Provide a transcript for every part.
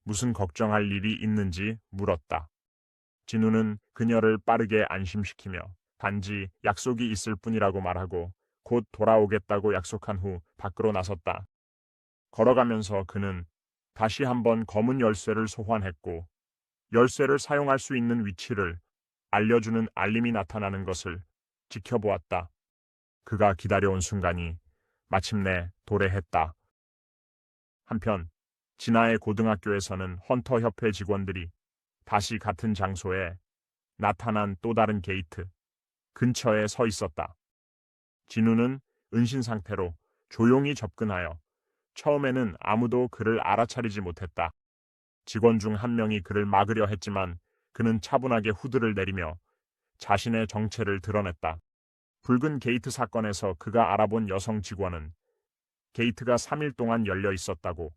무슨 걱정할 일이 있는지 물었다. 진우는 그녀를 빠르게 안심시키며 단지 약속이 있을 뿐이라고 말하고 곧 돌아오겠다고 약속한 후 밖으로 나섰다. 걸어가면서 그는 다시 한번 검은 열쇠를 소환했고 열쇠를 사용할 수 있는 위치를 알려주는 알림이 나타나는 것을 지켜보았다. 그가 기다려온 순간이 마침내 도래했다. 한편 진아의 고등학교에서는 헌터협회 직원들이 다시 같은 장소에 나타난 또 다른 게이트 근처에 서 있었다. 진우는 은신 상태로 조용히 접근하여 처음에는 아무도 그를 알아차리지 못했다. 직원 중 한 명이 그를 막으려 했지만 그는 차분하게 후드를 내리며 자신의 정체를 드러냈다. 붉은 게이트 사건에서 그가 알아본 여성 직원은 게이트가 3일 동안 열려 있었다고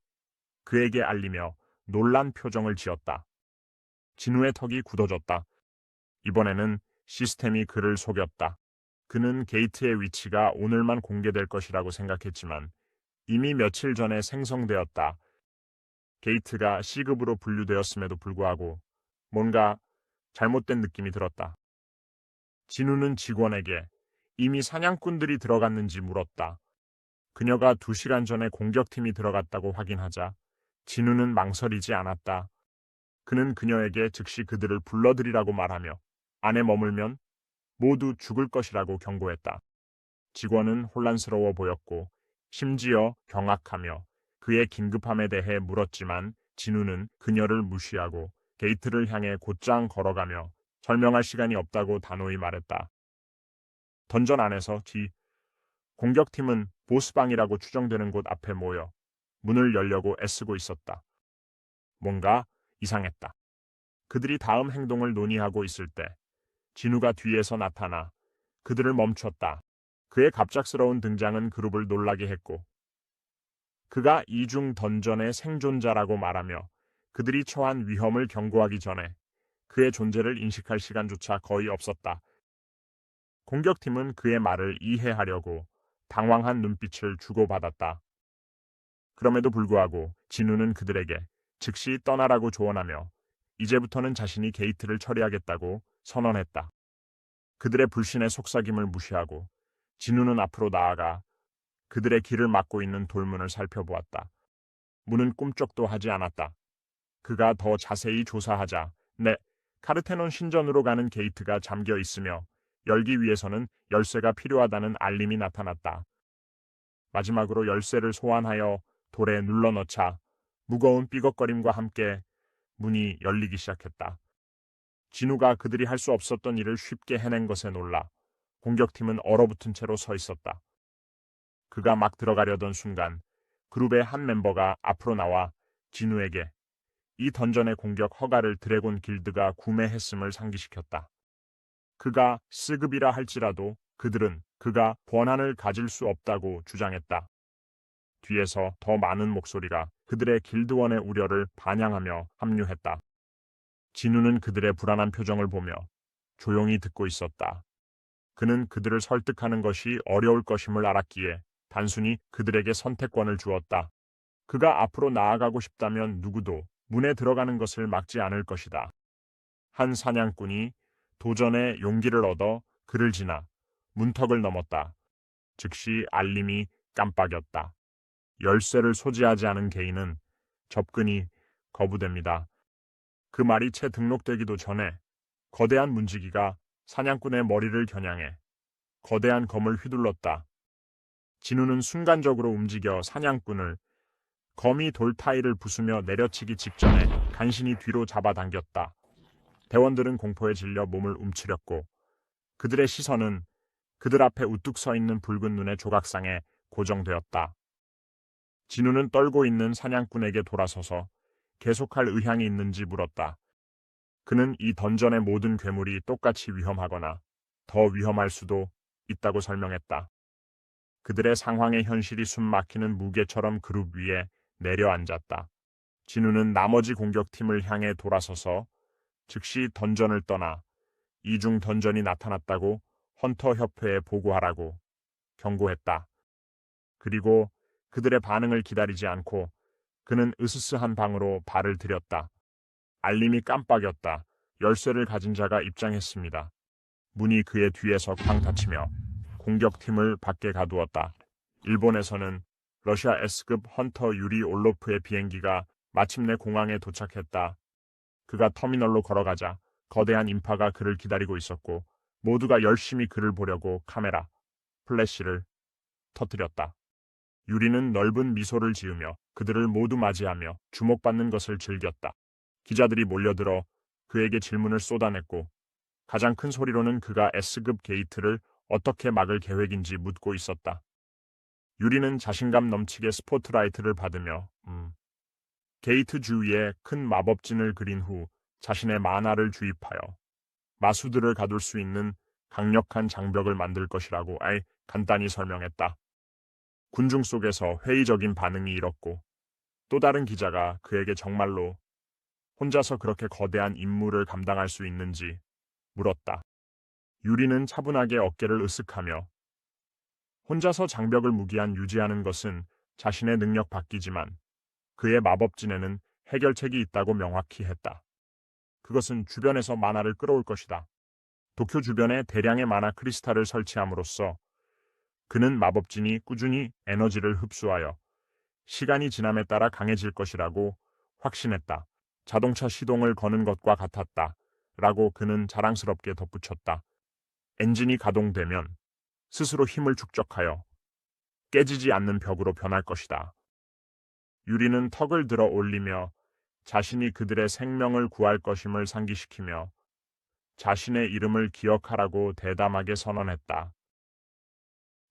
그에게 알리며 놀란 표정을 지었다. 진우의 턱이 굳어졌다. 이번에는 시스템이 그를 속였다. 그는 게이트의 위치가 오늘만 공개될 것이라고 생각했지만 이미 며칠 전에 생성되었다. 게이트가 C급으로 분류되었음에도 불구하고 뭔가 잘못된 느낌이 들었다. 진우는 직원에게 이미 사냥꾼들이 들어갔는지 물었다. 그녀가 2시간 전에 공격팀이 들어갔다고 확인하자 진우는 망설이지 않았다. 그는 그녀에게 즉시 그들을 불러들이라고 말하며 안에 머물면 모두 죽을 것이라고 경고했다. 직원은 혼란스러워 보였고 심지어 경악하며 그의 긴급함에 대해 물었지만 진우는 그녀를 무시하고 게이트를 향해 곧장 걸어가며 설명할 시간이 없다고 단호히 말했다. 던전 안에서 공격팀은 보스방이라고 추정되는 곳 앞에 모여 문을 열려고 애쓰고 있었다. 뭔가 이상했다. 그들이 다음 행동을 논의하고 있을 때 진우가 뒤에서 나타나 그들을 멈췄다. 그의 갑작스러운 등장은 그룹을 놀라게 했고 그가 이중 던전의 생존자라고 말하며 그들이 처한 위험을 경고하기 전에 그의 존재를 인식할 시간조차 거의 없었다. 공격팀은 그의 말을 이해하려고 당황한 눈빛을 주고받았다. 그럼에도 불구하고 진우는 그들에게 즉시 떠나라고 조언하며 이제부터는 자신이 게이트를 처리하겠다고 선언했다. 그들의 불신의 속삭임을 무시하고 진우는 앞으로 나아가 그들의 길을 막고 있는 돌문을 살펴보았다. 문은 꿈쩍도 하지 않았다. 그가 더 자세히 조사하자 카르테논 신전으로 가는 게이트가 잠겨 있으며 열기 위해서는 열쇠가 필요하다는 알림이 나타났다. 마지막으로 열쇠를 소환하여 돌에 눌러넣자 무거운 삐걱거림과 함께 문이 열리기 시작했다. 진우가 그들이 할 수 없었던 일을 쉽게 해낸 것에 놀라 공격팀은 얼어붙은 채로 서 있었다. 그가 막 들어가려던 순간 그룹의 한 멤버가 앞으로 나와 진우에게 이 던전의 공격 허가를 드래곤 길드가 구매했음을 상기시켰다. 그가 S급이라 할지라도 그들은 그가 권한을 가질 수 없다고 주장했다. 뒤에서 더 많은 목소리가 그들의 길드원의 우려를 반영하며 합류했다. 진우는 그들의 불안한 표정을 보며 조용히 듣고 있었다. 그는 그들을 설득하는 것이 어려울 것임을 알았기에 단순히 그들에게 선택권을 주었다. 그가 앞으로 나아가고 싶다면 누구도 문에 들어가는 것을 막지 않을 것이다. 한 사냥꾼이 도전의 용기를 얻어 그를 지나 문턱을 넘었다. 즉시 알림이 깜빡였다. 열쇠를 소지하지 않은 개인은 접근이 거부됩니다. 그 말이 채 등록되기도 전에 거대한 문지기가 사냥꾼의 머리를 겨냥해 거대한 검을 휘둘렀다. 진우는 순간적으로 움직여 사냥꾼을 검이 돌 타일을 부수며 내려치기 직전에 간신히 뒤로 잡아당겼다. 대원들은 공포에 질려 몸을 움츠렸고 그들의 시선은 그들 앞에 우뚝 서 있는 붉은 눈의 조각상에 고정되었다. 진우는 떨고 있는 사냥꾼에게 돌아서서 계속할 의향이 있는지 물었다. 그는 이 던전의 모든 괴물이 똑같이 위험하거나 더 위험할 수도 있다고 설명했다. 그들의 상황의 현실이 숨막히는 무게처럼 그룹 위에 내려앉았다. 진우는 나머지 공격팀을 향해 돌아서서 즉시 던전을 떠나 이중 던전이 나타났다고 헌터 협회에 보고하라고 경고했다. 그리고 그들의 반응을 기다리지 않고 그는 으스스한 방으로 발을 들였다. 알림이 깜빡였다. 열쇠를 가진 자가 입장했습니다. 문이 그의 뒤에서 쾅 닫히며 공격팀을 밖에 가두었다. 일본에서는 러시아 S급 헌터 유리 올로프의 비행기가 마침내 공항에 도착했다. 그가 터미널로 걸어가자 거대한 인파가 그를 기다리고 있었고 모두가 열심히 그를 보려고 카메라, 플래시를 터뜨렸다. 유리는 넓은 미소를 지으며 그들을 모두 맞이하며 주목받는 것을 즐겼다. 기자들이 몰려들어 그에게 질문을 쏟아냈고 가장 큰 소리로는 그가 S급 게이트를 어떻게 막을 계획인지 묻고 있었다. 유리는 자신감 넘치게 스포트라이트를 받으며 게이트 주위에 큰 마법진을 그린 후 자신의 만화를 주입하여 마수들을 가둘 수 있는 강력한 장벽을 만들 것이라고 간단히 설명했다. 군중 속에서 회의적인 반응이 일었고 또 다른 기자가 그에게 정말로 혼자서 그렇게 거대한 임무를 감당할 수 있는지 물었다. 유리는 차분하게 어깨를 으쓱하며 혼자서 장벽을 무기한 유지하는 것은 자신의 능력 밖이지만 그의 마법진에는 해결책이 있다고 명확히 했다. 그것은 주변에서 만화를 끌어올 것이다. 도쿄 주변에 대량의 만화 크리스탈을 설치함으로써 그는 마법진이 꾸준히 에너지를 흡수하여 시간이 지남에 따라 강해질 것이라고 확신했다. 자동차 시동을 거는 것과 같았다. 라고 그는 자랑스럽게 덧붙였다. 엔진이 가동되면 스스로 힘을 축적하여 깨지지 않는 벽으로 변할 것이다. 유리는 턱을 들어 올리며 자신이 그들의 생명을 구할 것임을 상기시키며 자신의 이름을 기억하라고 대담하게 선언했다.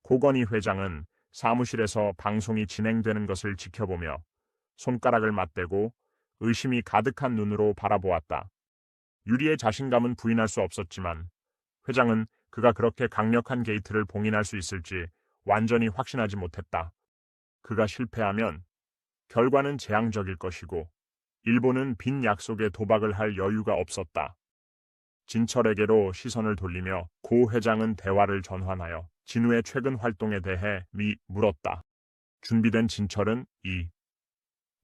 고건희 회장은 사무실에서 방송이 진행되는 것을 지켜보며 손가락을 맞대고 의심이 가득한 눈으로 바라보았다. 유리의 자신감은 부인할 수 없었지만 회장은 그가 그렇게 강력한 게이트를 봉인할 수 있을지 완전히 확신하지 못했다. 그가 실패하면 결과는 재앙적일 것이고 일본은 빈 약속에 도박을 할 여유가 없었다. 진철에게로 시선을 돌리며 고 회장은 대화를 전환하여 진우의 최근 활동에 대해 물었다. 준비된 진철은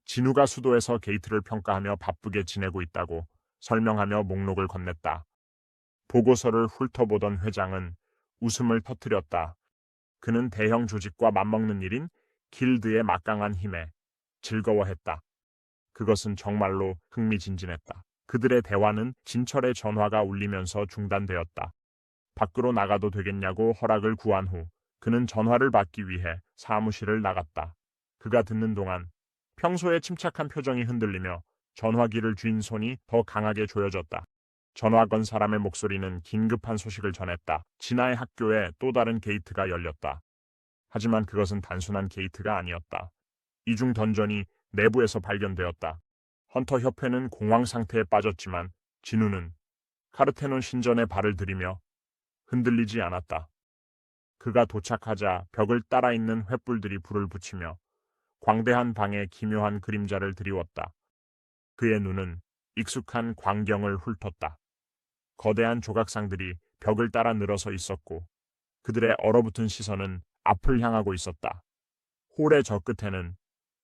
진우가 수도에서 게이트를 평가하며 바쁘게 지내고 있다고 설명하며 목록을 건넸다. 보고서를 훑어보던 회장은 웃음을 터뜨렸다. 그는 대형 조직과 맞먹는 일인 길드의 막강한 힘에 즐거워했다. 그것은 정말로 흥미진진했다. 그들의 대화는 진철의 전화가 울리면서 중단되었다. 밖으로 나가도 되겠냐고 허락을 구한 후 그는 전화를 받기 위해 사무실을 나갔다. 그가 듣는 동안 평소에 침착한 표정이 흔들리며 전화기를 쥔 손이 더 강하게 조여졌다. 전화 건 사람의 목소리는 긴급한 소식을 전했다. 진아의 학교에 또 다른 게이트가 열렸다. 하지만 그것은 단순한 게이트가 아니었다. 이중 던전이 내부에서 발견되었다. 헌터 협회는 공황 상태에 빠졌지만 진우는 카르테논 신전에 발을 들이며 흔들리지 않았다. 그가 도착하자 벽을 따라 있는 횃불들이 불을 붙이며 광대한 방에 기묘한 그림자를 드리웠다. 그의 눈은 익숙한 광경을 훑었다. 거대한 조각상들이 벽을 따라 늘어서 있었고 그들의 얼어붙은 시선은 앞을 향하고 있었다. 홀의 저 끝에는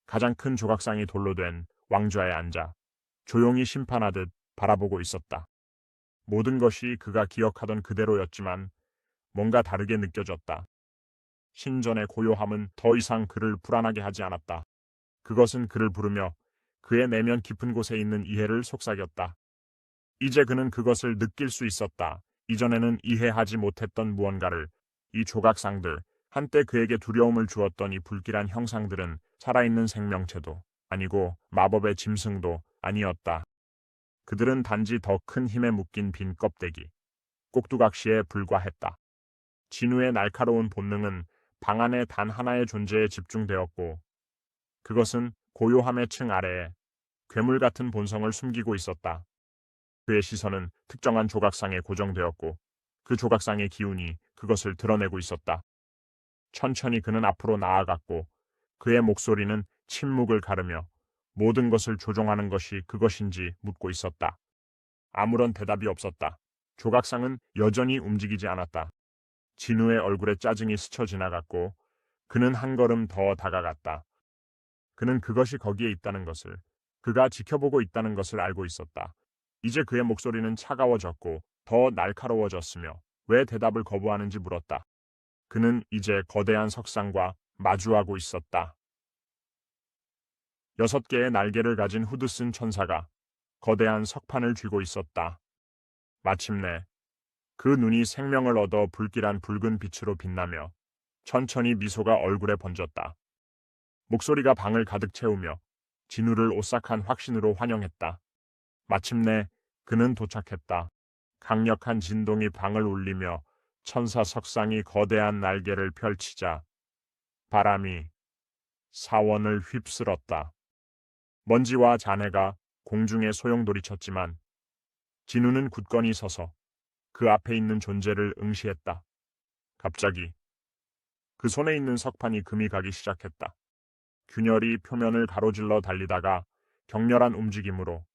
가장 큰 조각상이 돌로 된 왕좌에 앉아 조용히 심판하듯 바라보고 있었다. 모든 것이 그가 기억하던 그대로였지만 뭔가 다르게 느껴졌다. 신전의 고요함은 더 이상 그를 불안하게 하지 않았다. 그것은 그를 부르며 그의 내면 깊은 곳에 있는 이해를 속삭였다. 이제 그는 그것을 느낄 수 있었다. 이전에는 이해하지 못했던 무언가를. 이 조각상들, 한때 그에게 두려움을 주었던 이 불길한 형상들은 살아있는 생명체도 아니고 마법의 짐승도 아니었다. 그들은 단지 더 큰 힘에 묶인 빈 껍데기, 꼭두각시에 불과했다. 진우의 날카로운 본능은 방 안의 단 하나의 존재에 집중되었고 그것은 고요함의 층 아래에 괴물 같은 본성을 숨기고 있었다. 그의 시선은 특정한 조각상에 고정되었고 그 조각상의 기운이 그것을 드러내고 있었다. 천천히 그는 앞으로 나아갔고 그의 목소리는 침묵을 가르며 모든 것을 조종하는 것이 그것인지 묻고 있었다. 아무런 대답이 없었다. 조각상은 여전히 움직이지 않았다. 진우의 얼굴에 짜증이 스쳐 지나갔고 그는 한 걸음 더 다가갔다. 그는 그것이 거기에 있다는 것을, 그가 지켜보고 있다는 것을 알고 있었다. 이제 그의 목소리는 차가워졌고 더 날카로워졌으며 왜 대답을 거부하는지 물었다. 그는 이제 거대한 석상과 마주하고 있었다. 6개의 날개를 가진 후드 쓴 천사가 거대한 석판을 쥐고 있었다. 마침내 그 눈이 생명을 얻어 불길한 붉은 빛으로 빛나며 천천히 미소가 얼굴에 번졌다. 목소리가 방을 가득 채우며 진우를 오싹한 확신으로 환영했다. 마침내 그는 도착했다. 강력한 진동이 방을 울리며 천사 석상이 거대한 날개를 펼치자 바람이 사원을 휩쓸었다. 먼지와 잔해가 공중에 소용돌이쳤지만 진우는 굳건히 서서 그 앞에 있는 존재를 응시했다. 갑자기 그 손에 있는 석판이 금이 가기 시작했다. 균열이 표면을 가로질러 달리다가 격렬한 움직임으로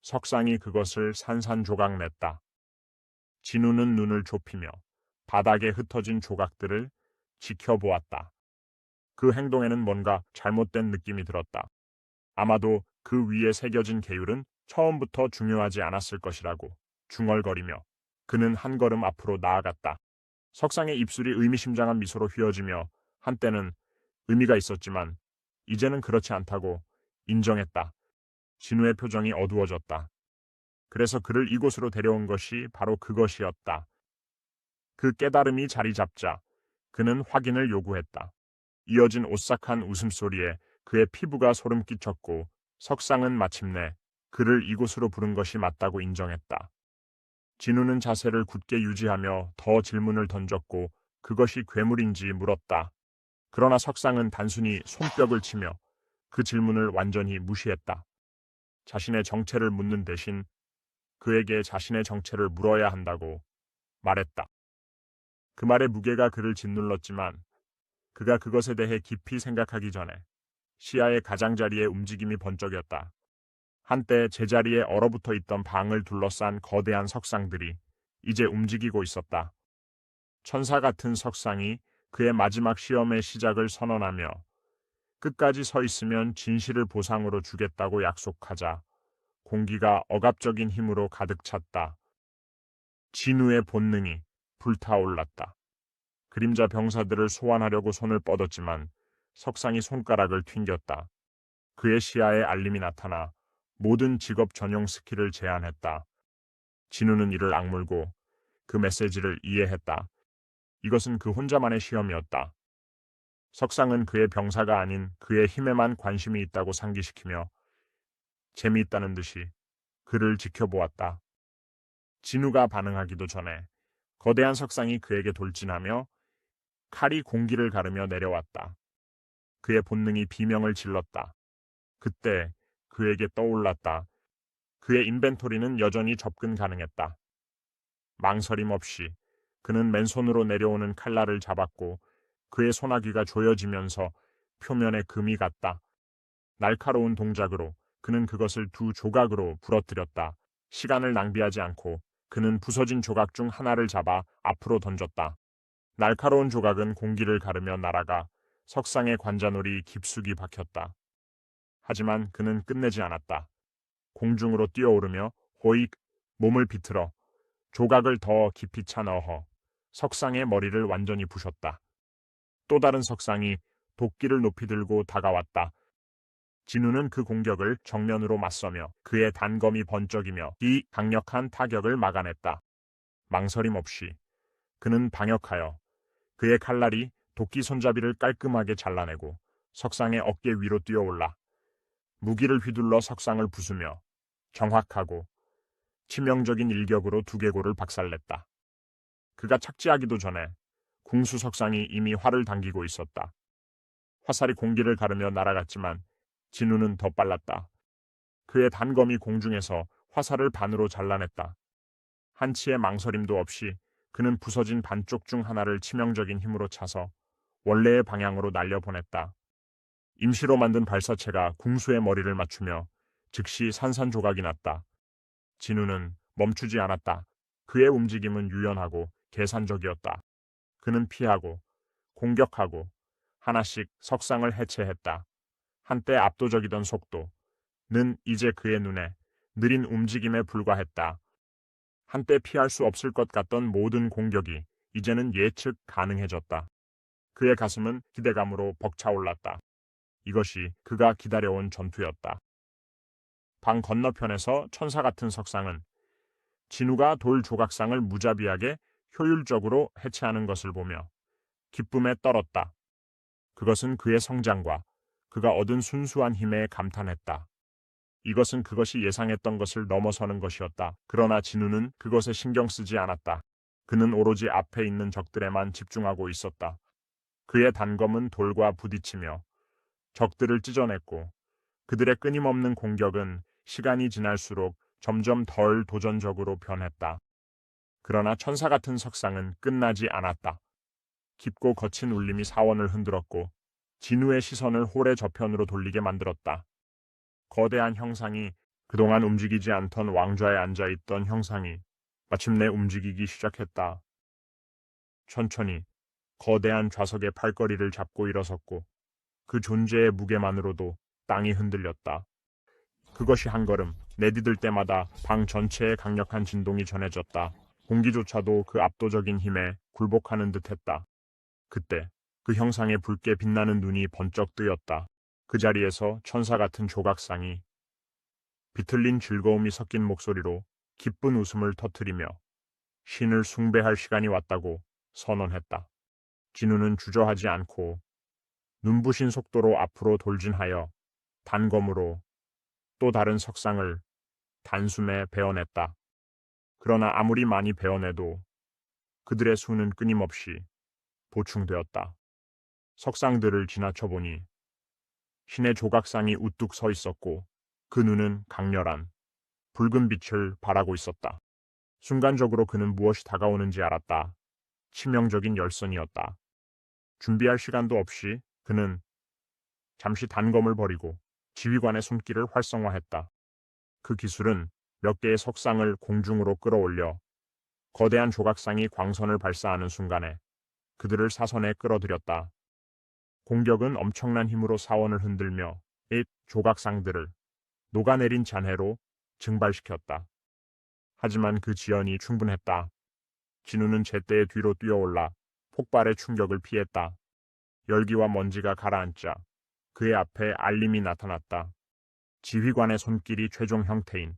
석상이 그것을 산산조각냈다. 진우는 눈을 좁히며 바닥에 흩어진 조각들을 지켜보았다. 그 행동에는 뭔가 잘못된 느낌이 들었다. 아마도 그 위에 새겨진 계율은 처음부터 중요하지 않았을 것이라고 중얼거리며 그는 한 걸음 앞으로 나아갔다. 석상의 입술이 의미심장한 미소로 휘어지며 한때는 의미가 있었지만 이제는 그렇지 않다고 인정했다. 진우의 표정이 어두워졌다. 그래서 그를 이곳으로 데려온 것이 바로 그것이었다. 그 깨달음이 자리 잡자 그는 확인을 요구했다. 이어진 오싹한 웃음소리에 그의 피부가 소름 끼쳤고 석상은 마침내 그를 이곳으로 부른 것이 맞다고 인정했다. 진우는 자세를 굳게 유지하며 더 질문을 던졌고 그것이 괴물인지 물었다. 그러나 석상은 단순히 손뼉을 치며 그 질문을 완전히 무시했다. 자신의 정체를 묻는 대신 그에게 자신의 정체를 물어야 한다고 말했다. 그 말의 무게가 그를 짓눌렀지만 그가 그것에 대해 깊이 생각하기 전에 시야의 가장자리에 움직임이 번쩍였다. 한때 제자리에 얼어붙어 있던 방을 둘러싼 거대한 석상들이 이제 움직이고 있었다. 천사 같은 석상이 그의 마지막 시험의 시작을 선언하며 끝까지 서 있으면 진실을 보상으로 주겠다고 약속하자 공기가 억압적인 힘으로 가득 찼다. 진우의 본능이 불타올랐다. 그림자 병사들을 소환하려고 손을 뻗었지만 석상이 손가락을 튕겼다. 그의 시야에 알림이 나타나 모든 직업 전용 스킬을 제한했다. 진우는 이를 악물고 그 메시지를 이해했다. 이것은 그 혼자만의 시험이었다. 석상은 그의 병사가 아닌 그의 힘에만 관심이 있다고 상기시키며 재미있다는 듯이 그를 지켜보았다. 진우가 반응하기도 전에 거대한 석상이 그에게 돌진하며 칼이 공기를 가르며 내려왔다. 그의 본능이 비명을 질렀다. 그때 그에게 떠올랐다. 그의 인벤토리는 여전히 접근 가능했다. 망설임 없이 그는 맨손으로 내려오는 칼날을 잡았고 그의 소나귀가 조여지면서 표면에 금이 갔다. 날카로운 동작으로 그는 그것을 두 조각으로 부러뜨렸다. 시간을 낭비하지 않고 그는 부서진 조각 중 하나를 잡아 앞으로 던졌다. 날카로운 조각은 공기를 가르며 날아가 석상의 관자놀이 깊숙이 박혔다. 하지만 그는 끝내지 않았다. 공중으로 뛰어오르며 호익 몸을 비틀어 조각을 더 깊이 차 넣어 석상의 머리를 완전히 부셨다. 또 다른 석상이 도끼를 높이 들고 다가왔다. 진우는 그 공격을 정면으로 맞서며 그의 단검이 번쩍이며 이 강력한 타격을 막아냈다. 망설임 없이 그는 방역하여 그의 칼날이 도끼 손잡이를 깔끔하게 잘라내고 석상의 어깨 위로 뛰어올라 무기를 휘둘러 석상을 부수며 정확하고 치명적인 일격으로 두개골을 박살냈다. 그가 착지하기도 전에 궁수 석상이 이미 활을 당기고 있었다. 화살이 공기를 가르며 날아갔지만 진우는 더 빨랐다. 그의 단검이 공중에서 화살을 반으로 잘라냈다. 한치의 망설임도 없이 그는 부서진 반쪽 중 하나를 치명적인 힘으로 차서 원래의 방향으로 날려보냈다. 임시로 만든 발사체가 궁수의 머리를 맞추며 즉시 산산조각이 났다. 진우는 멈추지 않았다. 그의 움직임은 유연하고 계산적이었다. 그는 피하고 공격하고 하나씩 석상을 해체했다. 한때 압도적이던 속도는 이제 그의 눈에 느린 움직임에 불과했다. 한때 피할 수 없을 것 같던 모든 공격이 이제는 예측 가능해졌다. 그의 가슴은 기대감으로 벅차올랐다. 이것이 그가 기다려온 전투였다. 방 건너편에서 천사 같은 석상은 진우가 돌 조각상을 무자비하게 효율적으로 해체하는 것을 보며 기쁨에 떨었다. 그것은 그의 성장과 그가 얻은 순수한 힘에 감탄했다. 이것은 그것이 예상했던 것을 넘어서는 것이었다. 그러나 진우는 그것에 신경 쓰지 않았다. 그는 오로지 앞에 있는 적들에만 집중하고 있었다. 그의 단검은 돌과 부딪히며 적들을 찢어냈고 그들의 끊임없는 공격은 시간이 지날수록 점점 덜 도전적으로 변했다. 그러나 천사 같은 석상은 끝나지 않았다. 깊고 거친 울림이 사원을 흔들었고 진우의 시선을 홀의 저편으로 돌리게 만들었다. 거대한 형상이 그동안 움직이지 않던 왕좌에 앉아있던 형상이 마침내 움직이기 시작했다. 천천히 거대한 좌석의 팔걸이를 잡고 일어섰고 그 존재의 무게만으로도 땅이 흔들렸다. 그것이 한 걸음 내디딜 때마다 방 전체에 강력한 진동이 전해졌다. 공기조차도 그 압도적인 힘에 굴복하는 듯했다. 그때 그 형상의 붉게 빛나는 눈이 번쩍 뜨였다. 그 자리에서 천사 같은 조각상이 비틀린 즐거움이 섞인 목소리로 기쁜 웃음을 터뜨리며 신을 숭배할 시간이 왔다고 선언했다. 진우는 주저하지 않고 눈부신 속도로 앞으로 돌진하여 단검으로 또 다른 석상을 단숨에 베어냈다. 그러나 아무리 많이 베어내도 그들의 수는 끊임없이 보충되었다. 석상들을 지나쳐 보니 신의 조각상이 우뚝 서 있었고 그 눈은 강렬한 붉은 빛을 발하고 있었다. 순간적으로 그는 무엇이 다가오는지 알았다. 치명적인 열선이었다. 준비할 시간도 없이 그는 잠시 단검을 버리고 지휘관의 손길을 활성화했다. 그 기술은 몇 개의 석상을 공중으로 끌어올려 거대한 조각상이 광선을 발사하는 순간에 그들을 사선에 끌어들였다. 공격은 엄청난 힘으로 사원을 흔들며 이 조각상들을 녹아내린 잔해로 증발시켰다. 하지만 그 지연이 충분했다. 진우는 제때의 뒤로 뛰어올라 폭발의 충격을 피했다. 열기와 먼지가 가라앉자 그의 앞에 알림이 나타났다. 지휘관의 손길이 최종 형태인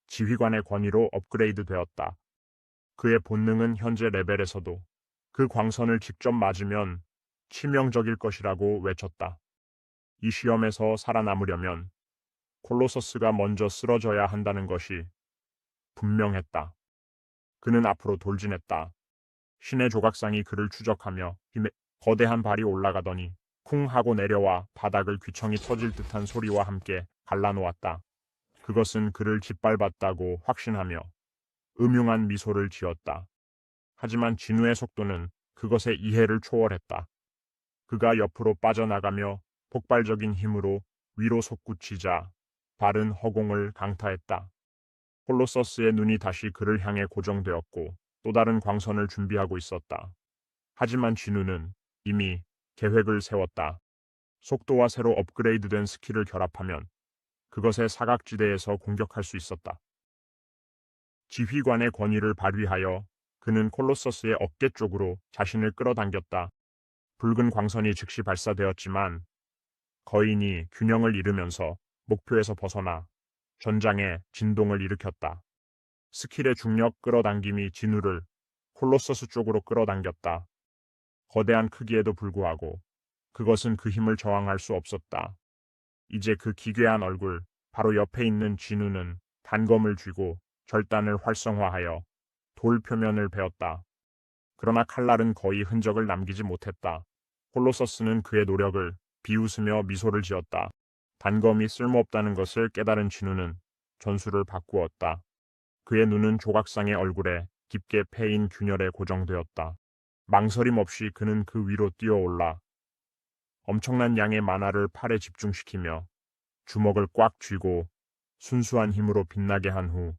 지휘관의 권위로 업그레이드되었다. 그의 본능은 현재 레벨에서도 그 광선을 직접 맞으면 치명적일 것이라고 외쳤다. 이 시험에서 살아남으려면 콜로서스가 먼저 쓰러져야 한다는 것이 분명했다. 그는 앞으로 돌진했다. 신의 조각상이 그를 추적하며 힘에 거대한 발이 올라가더니 쿵 하고 내려와 바닥을 귀청이 터질 듯한 소리와 함께 갈라놓았다. 그것은 그를 짓밟았다고 확신하며 음흉한 미소를 지었다. 하지만 진우의 속도는 그것의 이해를 초월했다. 그가 옆으로 빠져나가며 폭발적인 힘으로 위로 솟구치자 발은 허공을 강타했다. 콜로서스의 눈이 다시 그를 향해 고정되었고 또 다른 광선을 준비하고 있었다. 하지만 진우는 이미 계획을 세웠다. 속도와 새로 업그레이드된 스킬을 결합하면 그것의 사각지대에서 공격할 수 있었다. 지휘관의 권위를 발휘하여 그는 콜로서스의 어깨 쪽으로 자신을 끌어당겼다. 붉은 광선이 즉시 발사되었지만 거인이 균형을 잃으면서 목표에서 벗어나 전장에 진동을 일으켰다. 스킬의 중력 끌어당김이 진우를 콜로서스 쪽으로 끌어당겼다. 거대한 크기에도 불구하고 그것은 그 힘을 저항할 수 없었다. 이제 그 기괴한 얼굴, 바로 옆에 있는 진우는 단검을 쥐고 절단을 활성화하여 돌 표면을 베었다. 그러나 칼날은 거의 흔적을 남기지 못했다. 콜로서스는 그의 노력을 비웃으며 미소를 지었다. 단검이 쓸모없다는 것을 깨달은 진우는 전술을 바꾸었다. 그의 눈은 조각상의 얼굴에 깊게 패인 균열에 고정되었다. 망설임 없이 그는 그 위로 뛰어올라 엄청난 양의 만화를 팔에 집중시키며 주먹을 꽉 쥐고 순수한 힘으로 빛나게 한 후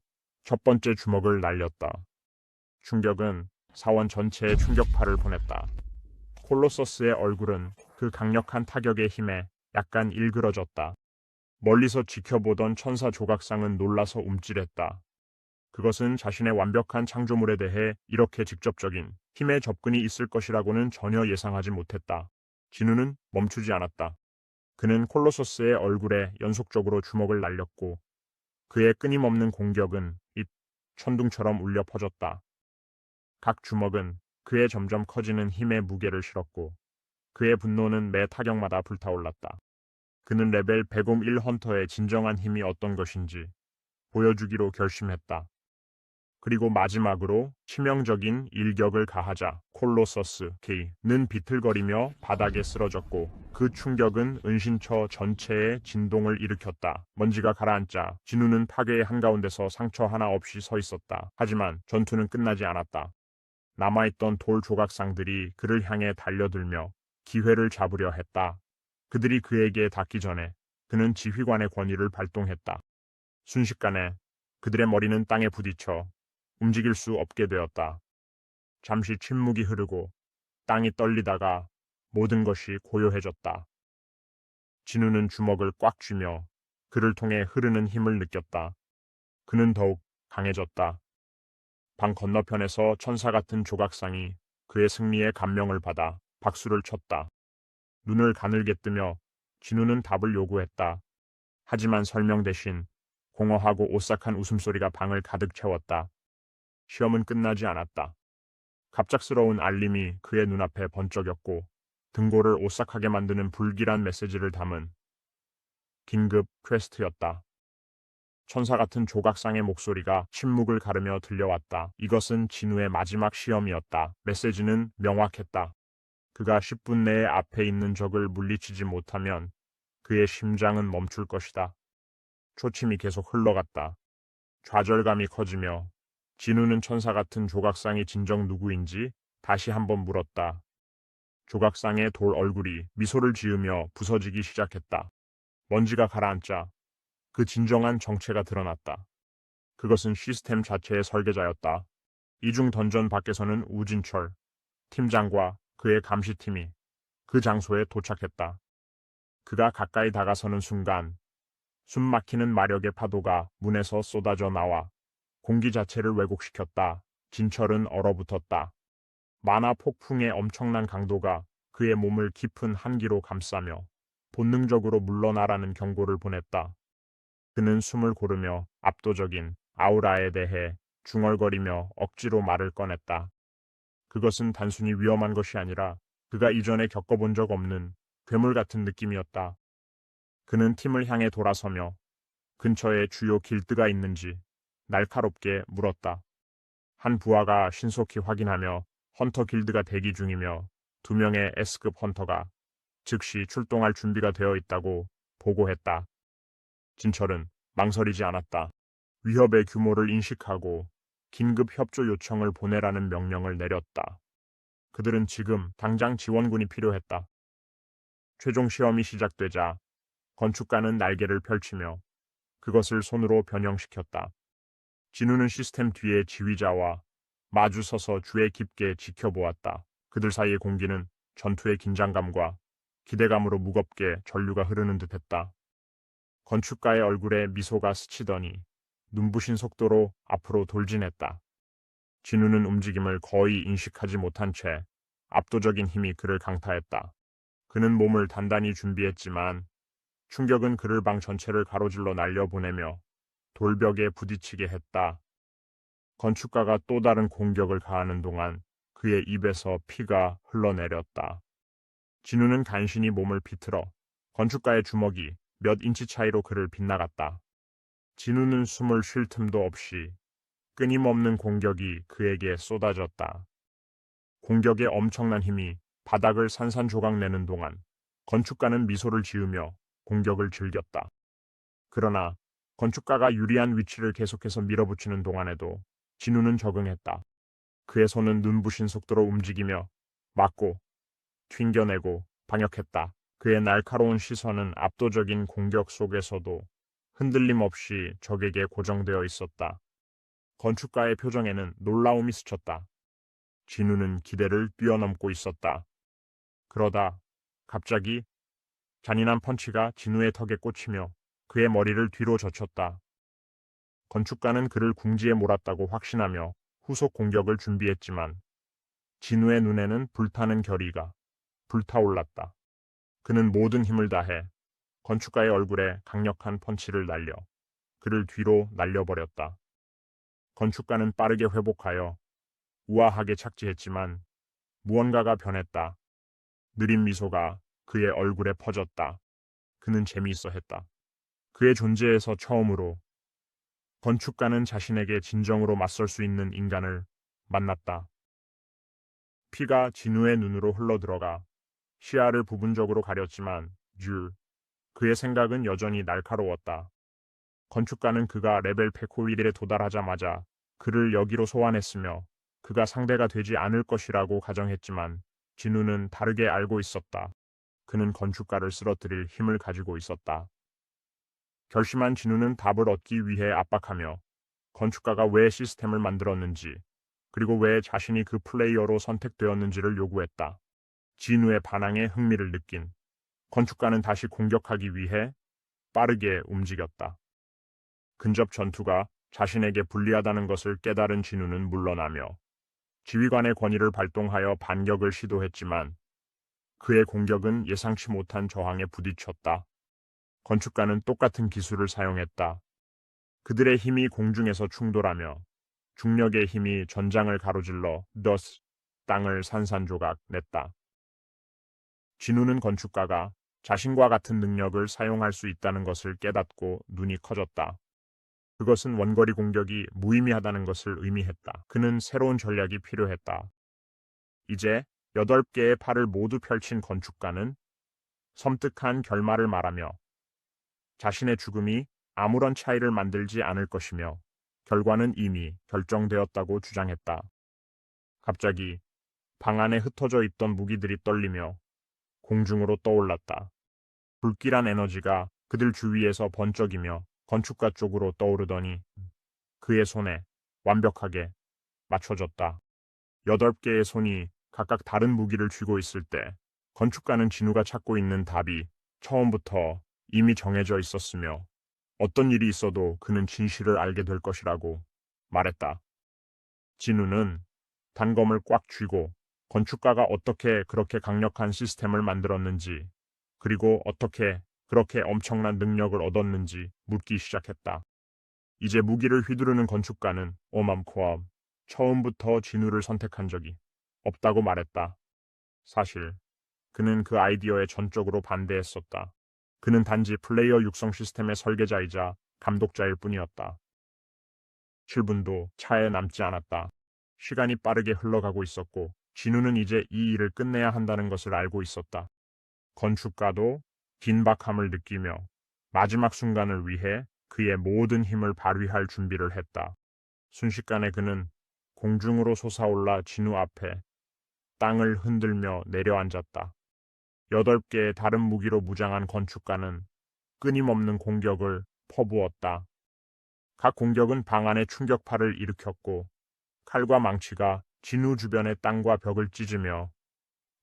첫 번째 주먹을 날렸다. 충격은 사원 전체에 충격파를 보냈다. 콜로서스의 얼굴은 그 강력한 타격의 힘에 약간 일그러졌다. 멀리서 지켜보던 천사 조각상은 놀라서 움찔했다. 그것은 자신의 완벽한 창조물에 대해 이렇게 직접적인 힘의 접근이 있을 것이라고는 전혀 예상하지 못했다. 진우는 멈추지 않았다. 그는 콜로소스의 얼굴에 연속적으로 주먹을 날렸고 그의 끊임없는 공격은 잎 천둥처럼 울려 퍼졌다. 각 주먹은 그의 점점 커지는 힘의 무게를 실었고 그의 분노는 매 타격마다 불타올랐다. 그는 레벨 101 헌터의 진정한 힘이 어떤 것인지 보여주기로 결심했다. 그리고 마지막으로 치명적인 일격을 가하자 콜로서스 K는 비틀거리며 바닥에 쓰러졌고 그 충격은 은신처 전체에 진동을 일으켰다. 먼지가 가라앉자 진우는 파괴의 한가운데서 상처 하나 없이 서 있었다. 하지만 전투는 끝나지 않았다. 남아있던 돌 조각상들이 그를 향해 달려들며 기회를 잡으려 했다. 그들이 그에게 닿기 전에 그는 지휘관의 권위를 발동했다. 순식간에 그들의 머리는 땅에 부딪혀 움직일 수 없게 되었다. 잠시 침묵이 흐르고 땅이 떨리다가 모든 것이 고요해졌다. 진우는 주먹을 꽉 쥐며 그를 통해 흐르는 힘을 느꼈다. 그는 더욱 강해졌다. 방 건너편에서 천사 같은 조각상이 그의 승리에 감명을 받아 박수를 쳤다. 눈을 가늘게 뜨며 진우는 답을 요구했다. 하지만 설명 대신 공허하고 오싹한 웃음소리가 방을 가득 채웠다. 시험은 끝나지 않았다. 갑작스러운 알림이 그의 눈앞에 번쩍였고 등골을 오싹하게 만드는 불길한 메시지를 담은 긴급 퀘스트였다. 천사 같은 조각상의 목소리가 침묵을 가르며 들려왔다. 이것은 진우의 마지막 시험이었다. 메시지는 명확했다. 그가 10분 내에 앞에 있는 적을 물리치지 못하면 그의 심장은 멈출 것이다. 초침이 계속 흘러갔다. 좌절감이 커지며 진우는 천사 같은 조각상이 진정 누구인지 다시 한번 물었다. 조각상의 돌 얼굴이 미소를 지으며 부서지기 시작했다. 먼지가 가라앉자 그 진정한 정체가 드러났다. 그것은 시스템 자체의 설계자였다. 이중 던전 밖에서는 우진철 팀장과 그의 감시팀이 그 장소에 도착했다. 그가 가까이 다가서는 순간 숨막히는 마력의 파도가 문에서 쏟아져 나와 공기 자체를 왜곡시켰다. 진철은 얼어붙었다. 만화 폭풍의 엄청난 강도가 그의 몸을 깊은 한기로 감싸며 본능적으로 물러나라는 경고를 보냈다. 그는 숨을 고르며 압도적인 아우라에 대해 중얼거리며 억지로 말을 꺼냈다. 그것은 단순히 위험한 것이 아니라 그가 이전에 겪어본 적 없는 괴물 같은 느낌이었다. 그는 팀을 향해 돌아서며 근처에 주요 길드가 있는지 날카롭게 물었다. 한 부하가 신속히 확인하며 헌터 길드가 대기 중이며 2명의 S급 헌터가 즉시 출동할 준비가 되어 있다고 보고했다. 진철은 망설이지 않았다. 위협의 규모를 인식하고 긴급 협조 요청을 보내라는 명령을 내렸다. 그들은 지금 당장 지원군이 필요했다. 최종 시험이 시작되자 건축가는 날개를 펼치며 그것을 손으로 변형시켰다. 진우는 시스템 뒤에 지휘자와 마주 서서 주의 깊게 지켜보았다. 그들 사이의 공기는 전투의 긴장감과 기대감으로 무겁게 전류가 흐르는 듯했다. 건축가의 얼굴에 미소가 스치더니 눈부신 속도로 앞으로 돌진했다. 진우는 움직임을 거의 인식하지 못한 채 압도적인 힘이 그를 강타했다. 그는 몸을 단단히 준비했지만 충격은 그를 방 전체를 가로질러 날려보내며 돌벽에 부딪히게 했다. 건축가가 또 다른 공격을 가하는 동안 그의 입에서 피가 흘러내렸다. 진우는 간신히 몸을 비틀어 건축가의 주먹이 몇 인치 차이로 그를 빗나갔다. 진우는 숨을 쉴 틈도 없이 끊임없는 공격이 그에게 쏟아졌다. 공격의 엄청난 힘이 바닥을 산산조각 내는 동안 건축가는 미소를 지으며 공격을 즐겼다. 그러나 건축가가 유리한 위치를 계속해서 밀어붙이는 동안에도 진우는 적응했다. 그의 손은 눈부신 속도로 움직이며 맞고 튕겨내고 방역했다. 그의 날카로운 시선은 압도적인 공격 속에서도 흔들림 없이 적에게 고정되어 있었다. 건축가의 표정에는 놀라움이 스쳤다. 진우는 기대를 뛰어넘고 있었다. 그러다 갑자기 잔인한 펀치가 진우의 턱에 꽂히며 그의 머리를 뒤로 젖혔다. 건축가는 그를 궁지에 몰았다고 확신하며 후속 공격을 준비했지만 진우의 눈에는 불타는 결의가 불타올랐다. 그는 모든 힘을 다해 건축가의 얼굴에 강력한 펀치를 날려 그를 뒤로 날려버렸다. 건축가는 빠르게 회복하여 우아하게 착지했지만 무언가가 변했다. 느린 미소가 그의 얼굴에 퍼졌다. 그는 재미있어 했다. 그의 존재에서 처음으로 건축가는 자신에게 진정으로 맞설 수 있는 인간을 만났다. 피가 진우의 눈으로 흘러들어가 시야를 부분적으로 가렸지만 그의 생각은 여전히 날카로웠다. 건축가는 그가 레벨 101에 도달하자마자 그를 여기로 소환했으며 그가 상대가 되지 않을 것이라고 가정했지만 진우는 다르게 알고 있었다. 그는 건축가를 쓰러뜨릴 힘을 가지고 있었다. 결심한 진우는 답을 얻기 위해 압박하며 건축가가 왜 시스템을 만들었는지 그리고 왜 자신이 그 플레이어로 선택되었는지를 요구했다. 진우의 반항에 흥미를 느낀 건축가는 다시 공격하기 위해 빠르게 움직였다. 근접 전투가 자신에게 불리하다는 것을 깨달은 진우는 물러나며 지휘관의 권위를 발동하여 반격을 시도했지만 그의 공격은 예상치 못한 저항에 부딪혔다. 건축가는 똑같은 기술을 사용했다. 그들의 힘이 공중에서 충돌하며 중력의 힘이 전장을 가로질러 땅을 산산조각 냈다. 진우는 건축가가 자신과 같은 능력을 사용할 수 있다는 것을 깨닫고 눈이 커졌다. 그것은 원거리 공격이 무의미하다는 것을 의미했다. 그는 새로운 전략이 필요했다. 이제 8개의 팔을 모두 펼친 건축가는 섬뜩한 결말을 말하며 자신의 죽음이 아무런 차이를 만들지 않을 것이며 결과는 이미 결정되었다고 주장했다. 갑자기 방 안에 흩어져 있던 무기들이 떨리며 공중으로 떠올랐다. 불길한 에너지가 그들 주위에서 번쩍이며 건축가 쪽으로 떠오르더니 그의 손에 완벽하게 맞춰졌다. 8개의 손이 각각 다른 무기를 쥐고 있을 때 건축가는 진우가 찾고 있는 답이 처음부터 이미 정해져 있었으며 어떤 일이 있어도 그는 진실을 알게 될 것이라고 말했다. 진우는 단검을 꽉 쥐고 건축가가 어떻게 그렇게 강력한 시스템을 만들었는지 그리고 어떻게 그렇게 엄청난 능력을 얻었는지 묻기 시작했다. 이제 무기를 휘두르는 건축가는 오맘코암 처음부터 진우를 선택한 적이 없다고 말했다. 사실 그는 그 아이디어에 전적으로 반대했었다. 그는 단지 플레이어 육성 시스템의 설계자이자 감독자일 뿐이었다. 7분도 차에 남지 않았다. 시간이 빠르게 흘러가고 있었고 진우는 이제 이 일을 끝내야 한다는 것을 알고 있었다. 건축가도 긴박함을 느끼며 마지막 순간을 위해 그의 모든 힘을 발휘할 준비를 했다. 순식간에 그는 공중으로 솟아올라 진우 앞에 땅을 흔들며 내려앉았다. 8개의 다른 무기로 무장한 건축가는 끊임없는 공격을 퍼부었다. 각 공격은 방 안에 충격파를 일으켰고 칼과 망치가 진우 주변의 땅과 벽을 찢으며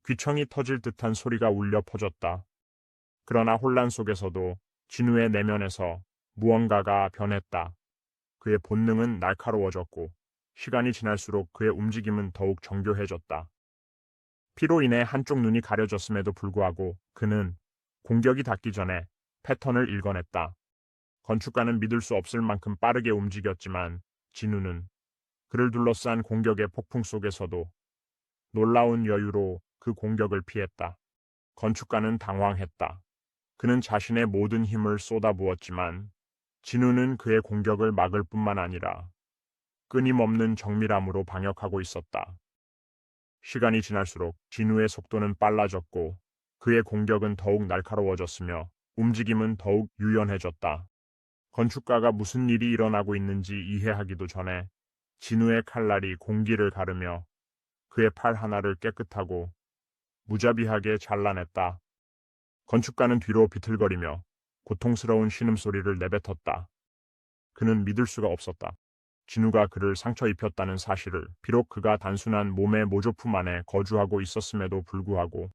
귀청이 터질 듯한 소리가 울려 퍼졌다. 그러나 혼란 속에서도 진우의 내면에서 무언가가 변했다. 그의 본능은 날카로워졌고 시간이 지날수록 그의 움직임은 더욱 정교해졌다. 피로 인해 한쪽 눈이 가려졌음에도 불구하고 그는 공격이 닿기 전에 패턴을 읽어냈다. 건축가는 믿을 수 없을 만큼 빠르게 움직였지만 진우는 그를 둘러싼 공격의 폭풍 속에서도 놀라운 여유로 그 공격을 피했다. 건축가는 당황했다. 그는 자신의 모든 힘을 쏟아부었지만 진우는 그의 공격을 막을 뿐만 아니라 끊임없는 정밀함으로 방역하고 있었다. 시간이 지날수록 진우의 속도는 빨라졌고 그의 공격은 더욱 날카로워졌으며 움직임은 더욱 유연해졌다. 건축가가 무슨 일이 일어나고 있는지 이해하기도 전에 진우의 칼날이 공기를 가르며 그의 팔 하나를 깨끗하고 무자비하게 잘라냈다. 건축가는 뒤로 비틀거리며 고통스러운 신음소리를 내뱉었다. 그는 믿을 수가 없었다. 진우가 그를 상처 입혔다는 사실을 비록 그가 단순한 몸의 모조품 안에 거주하고 있었음에도 불구하고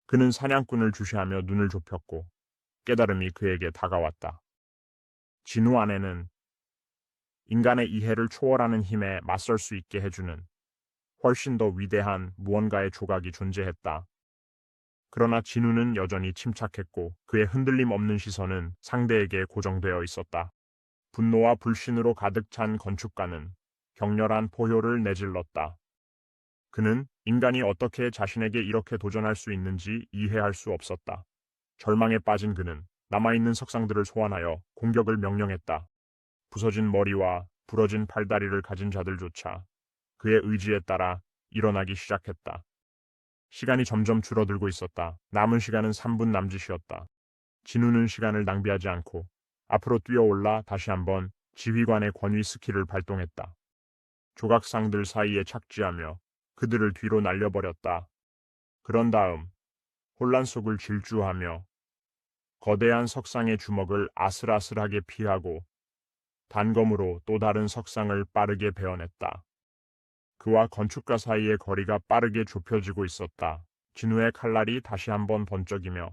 그는 사냥꾼을 주시하며 눈을 좁혔고 깨달음이 그에게 다가왔다. 진우 안에는 인간의 이해를 초월하는 힘에 맞설 수 있게 해주는 훨씬 더 위대한 무언가의 조각이 존재했다. 그러나 진우는 여전히 침착했고 그의 흔들림 없는 시선은 상대에게 고정되어 있었다. 분노와 불신으로 가득 찬 건축가는 격렬한 포효를 내질렀다. 그는 인간이 어떻게 자신에게 이렇게 도전할 수 있는지 이해할 수 없었다. 절망에 빠진 그는 남아있는 석상들을 소환하여 공격을 명령했다. 부서진 머리와 부러진 팔다리를 가진 자들조차 그의 의지에 따라 일어나기 시작했다. 시간이 점점 줄어들고 있었다. 남은 시간은 3분 남짓이었다. 진우는 시간을 낭비하지 않고 앞으로 뛰어올라 다시 한번 지휘관의 권위 스킬을 발동했다. 조각상들 사이에 착지하며 그들을 뒤로 날려버렸다. 그런 다음 혼란 속을 질주하며 거대한 석상의 주먹을 아슬아슬하게 피하고 단검으로 또 다른 석상을 빠르게 베어냈다. 그와 건축가 사이의 거리가 빠르게 좁혀지고 있었다. 진우의 칼날이 다시 한번 번쩍이며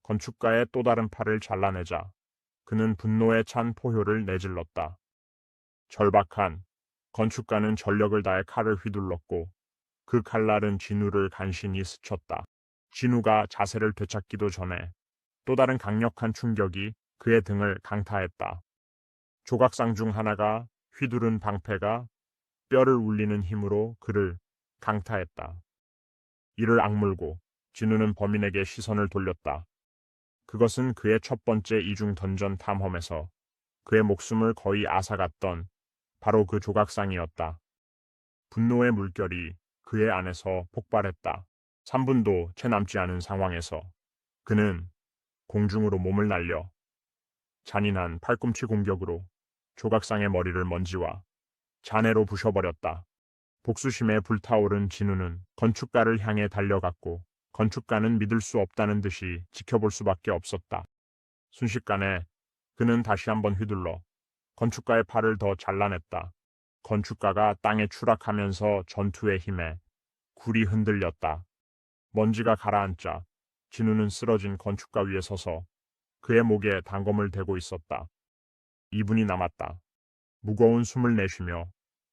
건축가의 또 다른 팔을 잘라내자 그는 분노에 찬 포효를 내질렀다. 절박한 건축가는 전력을 다해 칼을 휘둘렀고 그 칼날은 진우를 간신히 스쳤다. 진우가 자세를 되찾기도 전에 또 다른 강력한 충격이 그의 등을 강타했다. 조각상 중 하나가 휘두른 방패가 뼈를 울리는 힘으로 그를 강타했다. 이를 악물고 진우는 범인에게 시선을 돌렸다. 그것은 그의 첫 번째 이중 던전 탐험에서 그의 목숨을 거의 앗아갔던 바로 그 조각상이었다. 분노의 물결이 그의 안에서 폭발했다. 3분도 채 남지 않은 상황에서 그는 공중으로 몸을 날려 잔인한 팔꿈치 공격으로 조각상의 머리를 먼지와 잔해로 부셔버렸다. 복수심에 불타오른 진우는 건축가를 향해 달려갔고 건축가는 믿을 수 없다는 듯이 지켜볼 수밖에 없었다. 순식간에 그는 다시 한번 휘둘러 건축가의 팔을 더 잘라냈다. 건축가가 땅에 추락하면서 전투의 힘에 굴이 흔들렸다. 먼지가 가라앉자 진우는 쓰러진 건축가 위에 서서 그의 목에 단검을 대고 있었다. 2분이 남았다. 무거운 숨을 내쉬며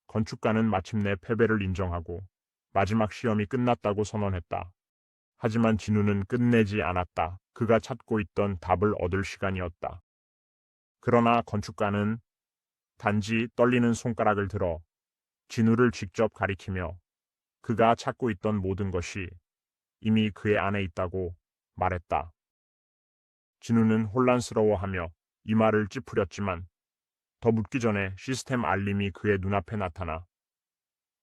건축가는 마침내 패배를 인정하고 마지막 시험이 끝났다고 선언했다. 하지만 진우는 끝내지 않았다. 그가 찾고 있던 답을 얻을 시간이었다. 그러나 건축가는 단지 떨리는 손가락을 들어 진우를 직접 가리키며 그가 찾고 있던 모든 것이 이미 그의 안에 있다고 말했다. 진우는 혼란스러워하며 이마를 찌푸렸지만 더 묻기 전에 시스템 알림이 그의 눈앞에 나타나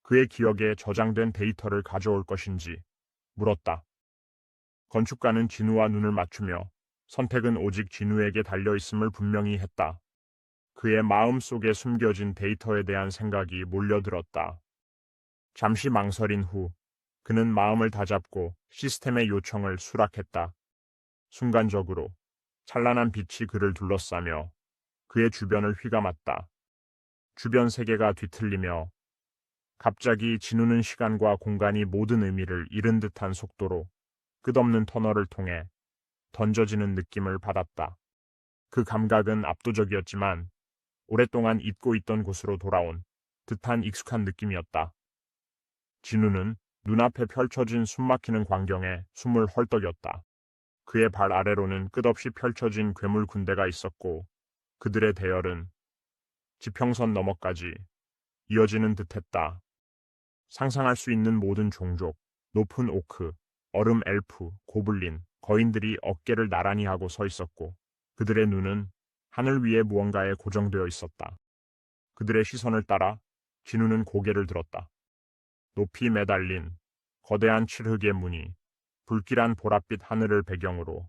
그의 기억에 저장된 데이터를 가져올 것인지 물었다. 건축가는 진우와 눈을 맞추며 선택은 오직 진우에게 달려있음을 분명히 했다. 그의 마음 속에 숨겨진 데이터에 대한 생각이 몰려들었다. 잠시 망설인 후 그는 마음을 다잡고 시스템의 요청을 수락했다. 순간적으로 찬란한 빛이 그를 둘러싸며 그의 주변을 휘감았다. 주변 세계가 뒤틀리며 갑자기 진우는 시간과 공간이 모든 의미를 잃은 듯한 속도로 끝없는 터널을 통해 던져지는 느낌을 받았다. 그 감각은 압도적이었지만 오랫동안 잊고 있던 곳으로 돌아온 듯한 익숙한 느낌이었다. 진우는 눈앞에 펼쳐진 숨막히는 광경에 숨을 헐떡였다. 그의 발 아래로는 끝없이 펼쳐진 괴물 군대가 있었고 그들의 대열은 지평선 너머까지 이어지는 듯했다. 상상할 수 있는 모든 종족, 높은 오크, 얼음 엘프, 고블린, 거인들이 어깨를 나란히 하고 서 있었고 그들의 눈은 하늘 위에 무언가에 고정되어 있었다. 그들의 시선을 따라 진우는 고개를 들었다. 높이 매달린 거대한 칠흑의 문이 불길한 보랏빛 하늘을 배경으로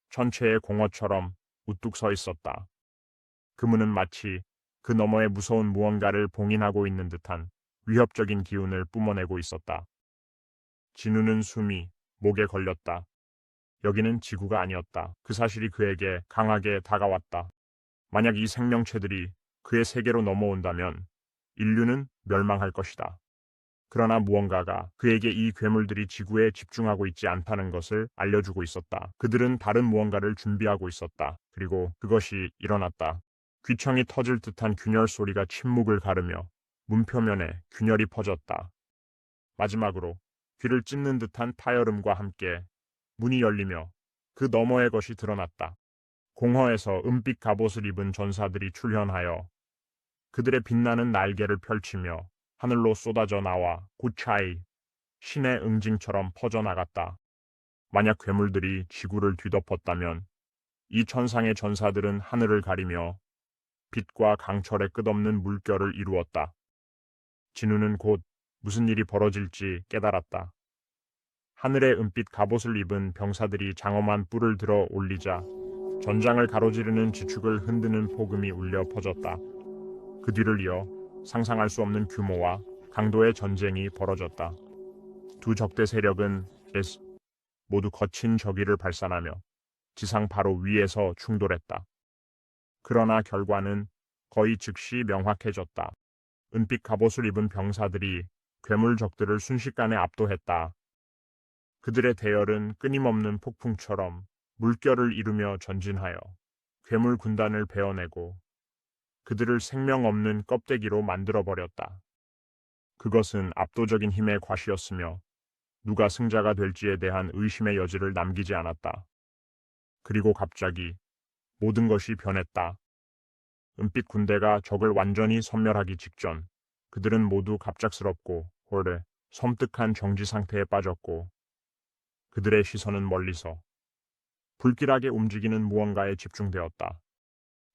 천체의 공허처럼 우뚝 서 있었다. 그 문은 마치 그 너머에 무서운 무언가를 봉인하고 있는 듯한 위협적인 기운을 뿜어내고 있었다. 진우는 숨이 목에 걸렸다. 여기는 지구가 아니었다. 그 사실이 그에게 강하게 다가왔다. 만약 이 생명체들이 그의 세계로 넘어온다면 인류는 멸망할 것이다. 그러나 무언가가 그에게 이 괴물들이 지구에 집중하고 있지 않다는 것을 알려주고 있었다. 그들은 다른 무언가를 준비하고 있었다. 그리고 그것이 일어났다. 귀청이 터질 듯한 균열 소리가 침묵을 가르며 문표면에 균열이 퍼졌다. 마지막으로 귀를 찢는 듯한 타열음과 함께 문이 열리며 그 너머의 것이 드러났다. 공허에서 은빛 갑옷을 입은 전사들이 출현하여 그들의 빛나는 날개를 펼치며 하늘로 쏟아져 나와 구차이 신의 응징처럼 퍼져나갔다. 만약 괴물들이 지구를 뒤덮었다면 이 천상의 전사들은 하늘을 가리며 빛과 강철의 끝없는 물결을 이루었다. 진우는 곧 무슨 일이 벌어질지 깨달았다. 하늘의 은빛 갑옷을 입은 병사들이 장엄한 뿔을 들어 올리자 전장을 가로지르는 지축을 흔드는 폭음이 울려 퍼졌다. 그 뒤를 이어 상상할 수 없는 규모와 강도의 전쟁이 벌어졌다. 두 적대 세력은 모두 거친 저기를 발산하며 지상 바로 위에서 충돌했다. 그러나 결과는 거의 즉시 명확해졌다. 은빛 갑옷을 입은 병사들이 괴물 적들을 순식간에 압도했다. 그들의 대열은 끊임없는 폭풍처럼 물결을 이루며 전진하여 괴물 군단을 베어내고 그들을 생명 없는 껍데기로 만들어버렸다. 그것은 압도적인 힘의 과시였으며 누가 승자가 될지에 대한 의심의 여지를 남기지 않았다. 그리고 갑자기 모든 것이 변했다. 은빛 군대가 적을 완전히 섬멸하기 직전 그들은 모두 갑작스럽고 섬뜩한 정지 상태에 빠졌고 그들의 시선은 멀리서 불길하게 움직이는 무언가에 집중되었다.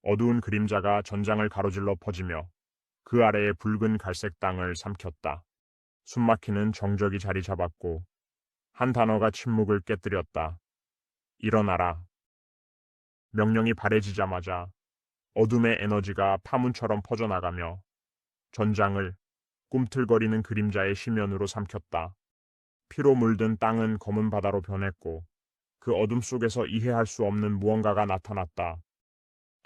어두운 그림자가 전장을 가로질러 퍼지며 그 아래의 붉은 갈색 땅을 삼켰다. 숨막히는 정적이 자리 잡았고 한 단어가 침묵을 깨뜨렸다. 일어나라. 명령이 바래지자마자 어둠의 에너지가 파문처럼 퍼져나가며 전장을 꿈틀거리는 그림자의 심연으로 삼켰다. 피로 물든 땅은 검은 바다로 변했고 그 어둠 속에서 이해할 수 없는 무언가가 나타났다.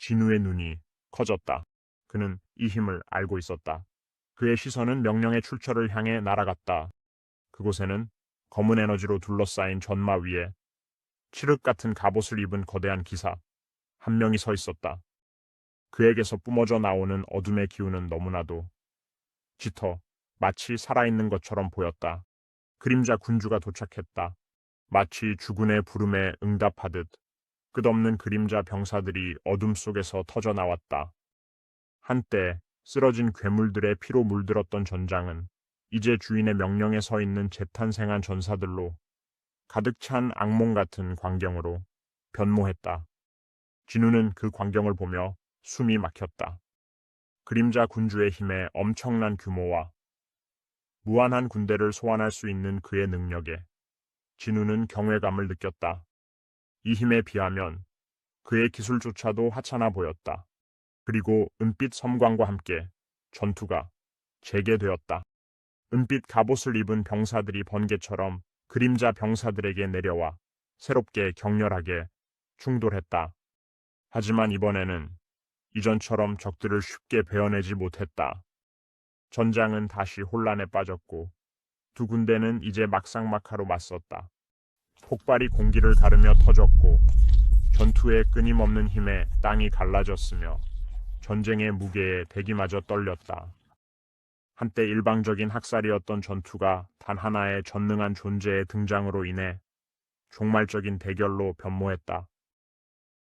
진우의 눈이 커졌다. 그는 이 힘을 알고 있었다. 그의 시선은 명령의 출처를 향해 날아갔다. 그곳에는 검은 에너지로 둘러싸인 전마 위에 칠흑 같은 갑옷을 입은 거대한 기사 한 명이 서 있었다. 그에게서 뿜어져 나오는 어둠의 기운은 너무나도 짙어 마치 살아있는 것처럼 보였다. 그림자 군주가 도착했다. 마치 주군의 부름에 응답하듯 끝없는 그림자 병사들이 어둠 속에서 터져 나왔다. 한때 쓰러진 괴물들의 피로 물들었던 전장은 이제 주인의 명령에 서 있는 재탄생한 전사들로 가득 찬 악몽 같은 광경으로 변모했다. 진우는 그 광경을 보며 숨이 막혔다. 그림자 군주의 힘의 엄청난 규모와 무한한 군대를 소환할 수 있는 그의 능력에 진우는 경외감을 느꼈다. 이 힘에 비하면 그의 기술조차도 하찮아 보였다. 그리고 은빛 섬광과 함께 전투가 재개되었다. 은빛 갑옷을 입은 병사들이 번개처럼 그림자 병사들에게 내려와 새롭게 격렬하게 충돌했다. 하지만 이번에는 이전처럼 적들을 쉽게 베어내지 못했다. 전장은 다시 혼란에 빠졌고 두 군대는 이제 막상막하로 맞섰다. 폭발이 공기를 가르며 터졌고 전투의 끊임없는 힘에 땅이 갈라졌으며 전쟁의 무게에 대기마저 떨렸다. 한때 일방적인 학살이었던 전투가 단 하나의 전능한 존재의 등장으로 인해 종말적인 대결로 변모했다.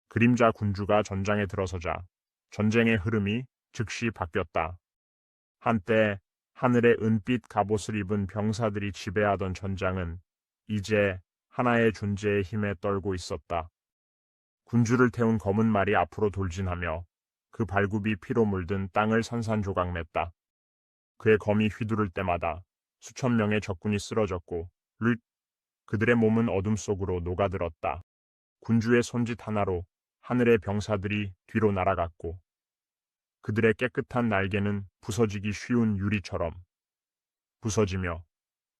그림자 군주가 전장에 들어서자 전쟁의 흐름이 즉시 바뀌었다. 한때 하늘의 은빛 갑옷을 입은 병사들이 지배하던 전장은 이제 하나의 존재의 힘에 떨고 있었다. 군주를 태운 검은 말이 앞으로 돌진하며 그 발굽이 피로 물든 땅을 산산조각냈다. 그의 검이 휘두를 때마다 수천 명의 적군이 쓰러졌고 그들의 몸은 어둠 속으로 녹아들었다. 군주의 손짓 하나로 하늘의 병사들이 뒤로 날아갔고 그들의 깨끗한 날개는 부서지기 쉬운 유리처럼 부서지며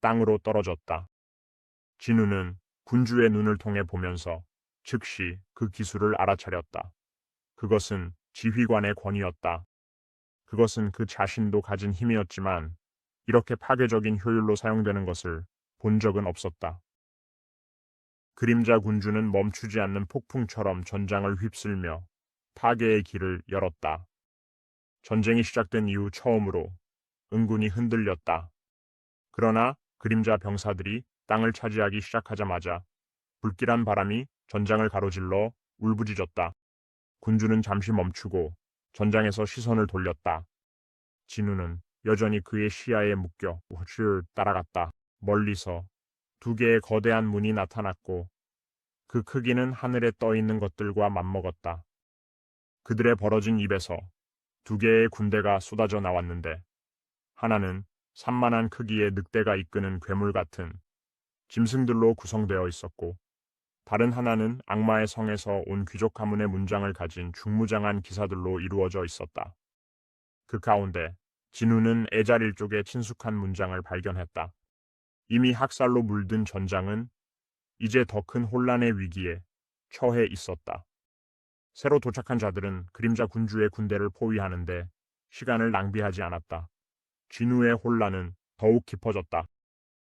땅으로 떨어졌다. 진우는 군주의 눈을 통해 보면서 즉시 그 기술을 알아차렸다. 그것은 지휘관의 권위였다. 그것은 그 자신도 가진 힘이었지만 이렇게 파괴적인 효율로 사용되는 것을 본 적은 없었다. 그림자 군주는 멈추지 않는 폭풍처럼 전장을 휩쓸며 파괴의 길을 열었다. 전쟁이 시작된 이후 처음으로 은군이 흔들렸다. 그러나 그림자 병사들이 땅을 차지하기 시작하자마자 불길한 바람이 전장을 가로질러 울부짖었다. 군주는 잠시 멈추고 전장에서 시선을 돌렸다. 진우는 여전히 그의 시야에 묶여 우측을 따라갔다. 멀리서 두 개의 거대한 문이 나타났고 그 크기는 하늘에 떠 있는 것들과 맞먹었다. 그들의 벌어진 입에서 두 개의 군대가 쏟아져 나왔는데 하나는 산만한 크기의 늑대가 이끄는 괴물 같은 짐승들로 구성되어 있었고 다른 하나는 악마의 성에서 온 귀족 가문의 문장을 가진 중무장한 기사들로 이루어져 있었다. 그 가운데 진우는 애자릴 쪽에 친숙한 문장을 발견했다. 이미 학살로 물든 전장은 이제 더 큰 혼란의 위기에 처해 있었다. 새로 도착한 자들은 그림자 군주의 군대를 포위하는데 시간을 낭비하지 않았다. 진우의 혼란은 더욱 깊어졌다.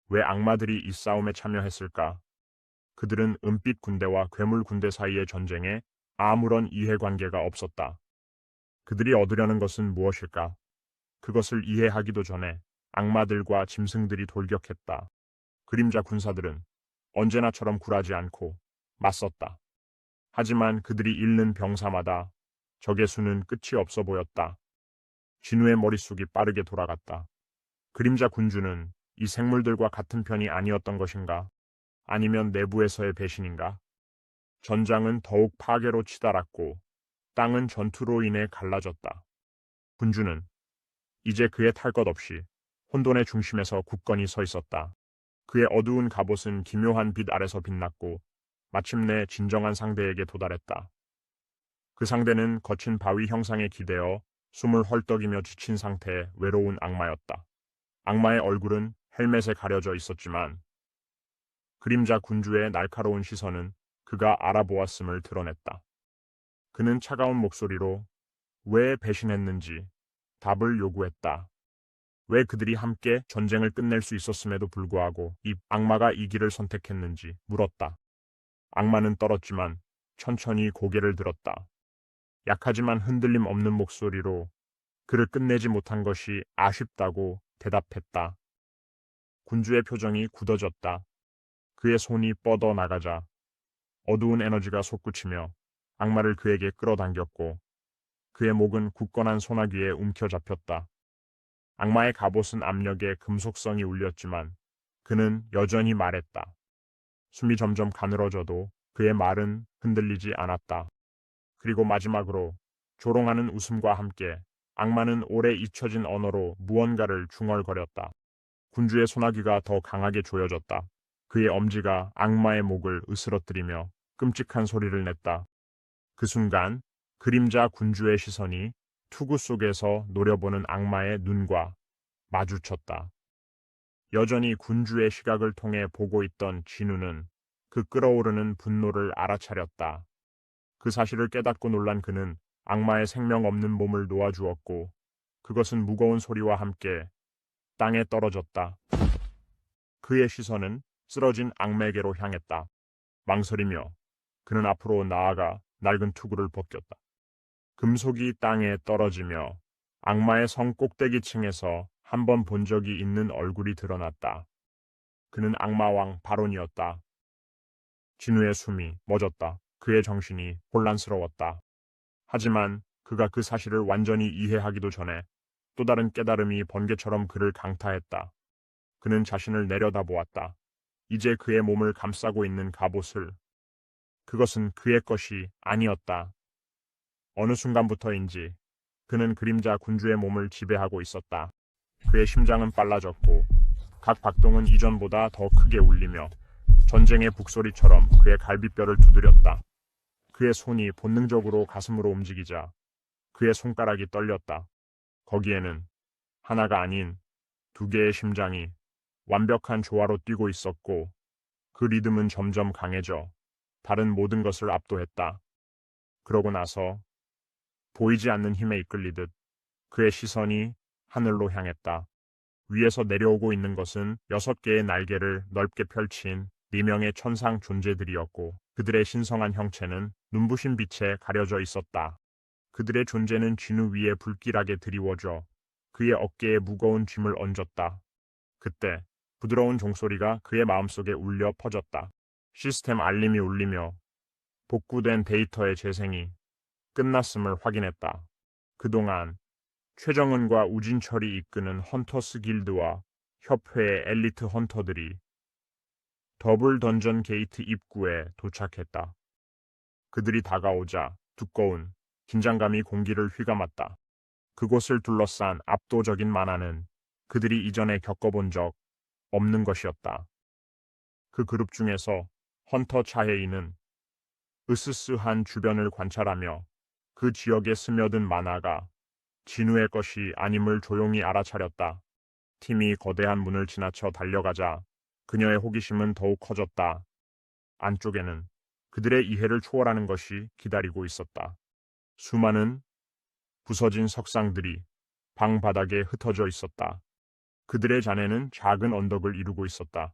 왜 악마들이 이 싸움에 참여했을까? 그들은 은빛 군대와 괴물 군대 사이의 전쟁에 아무런 이해관계가 없었다. 그들이 얻으려는 것은 무엇일까? 그것을 이해하기도 전에 악마들과 짐승들이 돌격했다. 그림자 군사들은 언제나처럼 굴하지 않고 맞섰다. 하지만 그들이 잃는 병사마다 적의 수는 끝이 없어 보였다. 진우의 머릿속이 빠르게 돌아갔다. 그림자 군주는 이 생물들과 같은 편이 아니었던 것인가? 아니면 내부에서의 배신인가? 전장은 더욱 파괴로 치달았고 땅은 전투로 인해 갈라졌다. 군주는 이제 그의 탈 것 없이 혼돈의 중심에서 굳건히 서 있었다. 그의 어두운 갑옷은 기묘한 빛 아래서 빛났고 마침내 진정한 상대에게 도달했다. 그 상대는 거친 바위 형상에 기대어 숨을 헐떡이며 지친 상태의 외로운 악마였다. 악마의 얼굴은 헬멧에 가려져 있었지만 그림자 군주의 날카로운 시선은 그가 알아보았음을 드러냈다. 그는 차가운 목소리로 왜 배신했는지 답을 요구했다. 왜 그들이 함께 전쟁을 끝낼 수 있었음에도 불구하고 이 악마가 이 길을 선택했는지 물었다. 악마는 떨었지만 천천히 고개를 들었다. 약하지만 흔들림 없는 목소리로 그를 끝내지 못한 것이 아쉽다고 대답했다. 군주의 표정이 굳어졌다. 그의 손이 뻗어 나가자 어두운 에너지가 솟구치며 악마를 그에게 끌어당겼고 그의 목은 굳건한 소나기에 움켜잡혔다. 악마의 갑옷은 압력에 금속성이 울렸지만 그는 여전히 말했다. 숨이 점점 가늘어져도 그의 말은 흔들리지 않았다. 그리고 마지막으로 조롱하는 웃음과 함께 악마는 오래 잊혀진 언어로 무언가를 중얼거렸다. 군주의 소나기가 더 강하게 조여졌다. 그의 엄지가 악마의 목을 으스러뜨리며 끔찍한 소리를 냈다. 그 순간 그림자 군주의 시선이 투구 속에서 노려보는 악마의 눈과 마주쳤다. 여전히 군주의 시각을 통해 보고 있던 진우는 그 끓어오르는 분노를 알아차렸다. 그 사실을 깨닫고 놀란 그는 악마의 생명 없는 몸을 놓아주었고 그것은 무거운 소리와 함께 땅에 떨어졌다. 그의 시선은 쓰러진 악마에게로 향했다. 망설이며 그는 앞으로 나아가 낡은 투구를 벗겼다. 금속이 땅에 떨어지며 악마의 성 꼭대기층에서 한 번 본 적이 있는 얼굴이 드러났다. 그는 악마왕 바론이었다. 진우의 숨이 멎었다. 그의 정신이 혼란스러웠다. 하지만 그가 그 사실을 완전히 이해하기도 전에 또 다른 깨달음이 번개처럼 그를 강타했다. 그는 자신을 내려다보았다. 이제 그의 몸을 감싸고 있는 갑옷을. 그것은 그의 것이 아니었다. 어느 순간부터인지 그는 그림자 군주의 몸을 지배하고 있었다. 그의 심장은 빨라졌고 각 박동은 이전보다 더 크게 울리며 전쟁의 북소리처럼 그의 갈비뼈를 두드렸다. 그의 손이 본능적으로 가슴으로 움직이자 그의 손가락이 떨렸다. 거기에는 하나가 아닌 두 개의 심장이 완벽한 조화로 뛰고 있었고 그 리듬은 점점 강해져 다른 모든 것을 압도했다. 그러고 나서 보이지 않는 힘에 이끌리듯 그의 시선이 하늘로 향했다. 위에서 내려오고 있는 것은 6개의 날개를 넓게 펼친 4명의 천상 존재들이었고 그들의 신성한 형체는 눈부신 빛에 가려져 있었다. 그들의 존재는 진우 위에 불길하게 드리워져 그의 어깨에 무거운 짐을 얹었다. 그때 부드러운 종소리가 그의 마음속에 울려 퍼졌다. 시스템 알림이 울리며 복구된 데이터의 재생이 끝났음을 확인했다. 그동안 최정은과 우진철이 이끄는 헌터스 길드와 협회의 엘리트 헌터들이 더블 던전 게이트 입구에 도착했다. 그들이 다가오자 두꺼운 긴장감이 공기를 휘감았다. 그곳을 둘러싼 압도적인 만화는 그들이 이전에 겪어본 적 없는 것이었다. 그 그룹 중에서 헌터 차헤이는 으스스한 주변을 관찰하며 그 지역에 스며든 만화가 진우의 것이 아님을 조용히 알아차렸다. 팀이 거대한 문을 지나쳐 달려가자 그녀의 호기심은 더욱 커졌다. 안쪽에는 그들의 이해를 초월하는 것이 기다리고 있었다. 수많은 부서진 석상들이 방 바닥에 흩어져 있었다. 그들의 잔해는 작은 언덕을 이루고 있었다.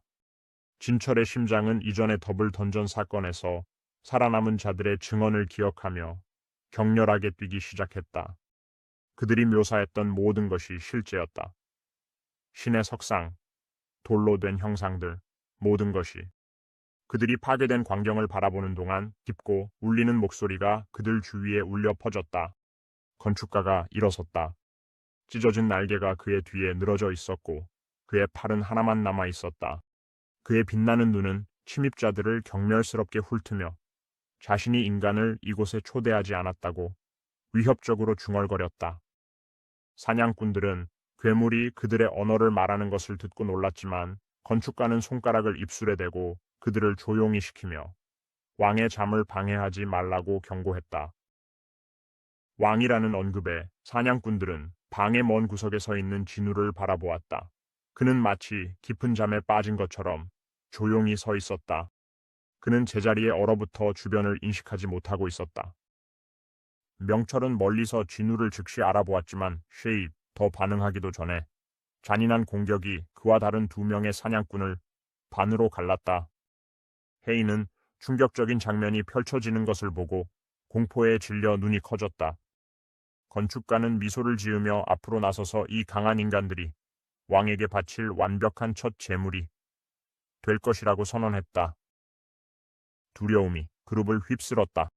진철의 심장은 이전의 더블 던전 사건에서 살아남은 자들의 증언을 기억하며 격렬하게 뛰기 시작했다. 그들이 묘사했던 모든 것이 실제였다. 신의 석상, 돌로 된 형상들, 모든 것이. 그들이 파괴된 광경을 바라보는 동안 깊고 울리는 목소리가 그들 주위에 울려 퍼졌다. 건축가가 일어섰다. 찢어진 날개가 그의 뒤에 늘어져 있었고 그의 팔은 하나만 남아 있었다. 그의 빛나는 눈은 침입자들을 경멸스럽게 훑으며 자신이 인간을 이곳에 초대하지 않았다고 위협적으로 중얼거렸다. 사냥꾼들은 괴물이 그들의 언어를 말하는 것을 듣고 놀랐지만 건축가는 손가락을 입술에 대고 그들을 조용히 시키며 왕의 잠을 방해하지 말라고 경고했다. 왕이라는 언급에 사냥꾼들은 방의 먼 구석에 서 있는 진우를 바라보았다. 그는 마치 깊은 잠에 빠진 것처럼 조용히 서 있었다. 그는 제자리에 얼어붙어 주변을 인식하지 못하고 있었다. 명철은 멀리서 진우를 즉시 알아보았지만 쉐입 더 반응하기도 전에 잔인한 공격이 그와 다른 2명의 사냥꾼을 반으로 갈랐다. 헤이는 충격적인 장면이 펼쳐지는 것을 보고 공포에 질려 눈이 커졌다. 건축가는 미소를 지으며 앞으로 나서서 이 강한 인간들이 왕에게 바칠 완벽한 첫 제물이 될 것이라고 선언했다. 두려움이 그룹을 휩쓸었다.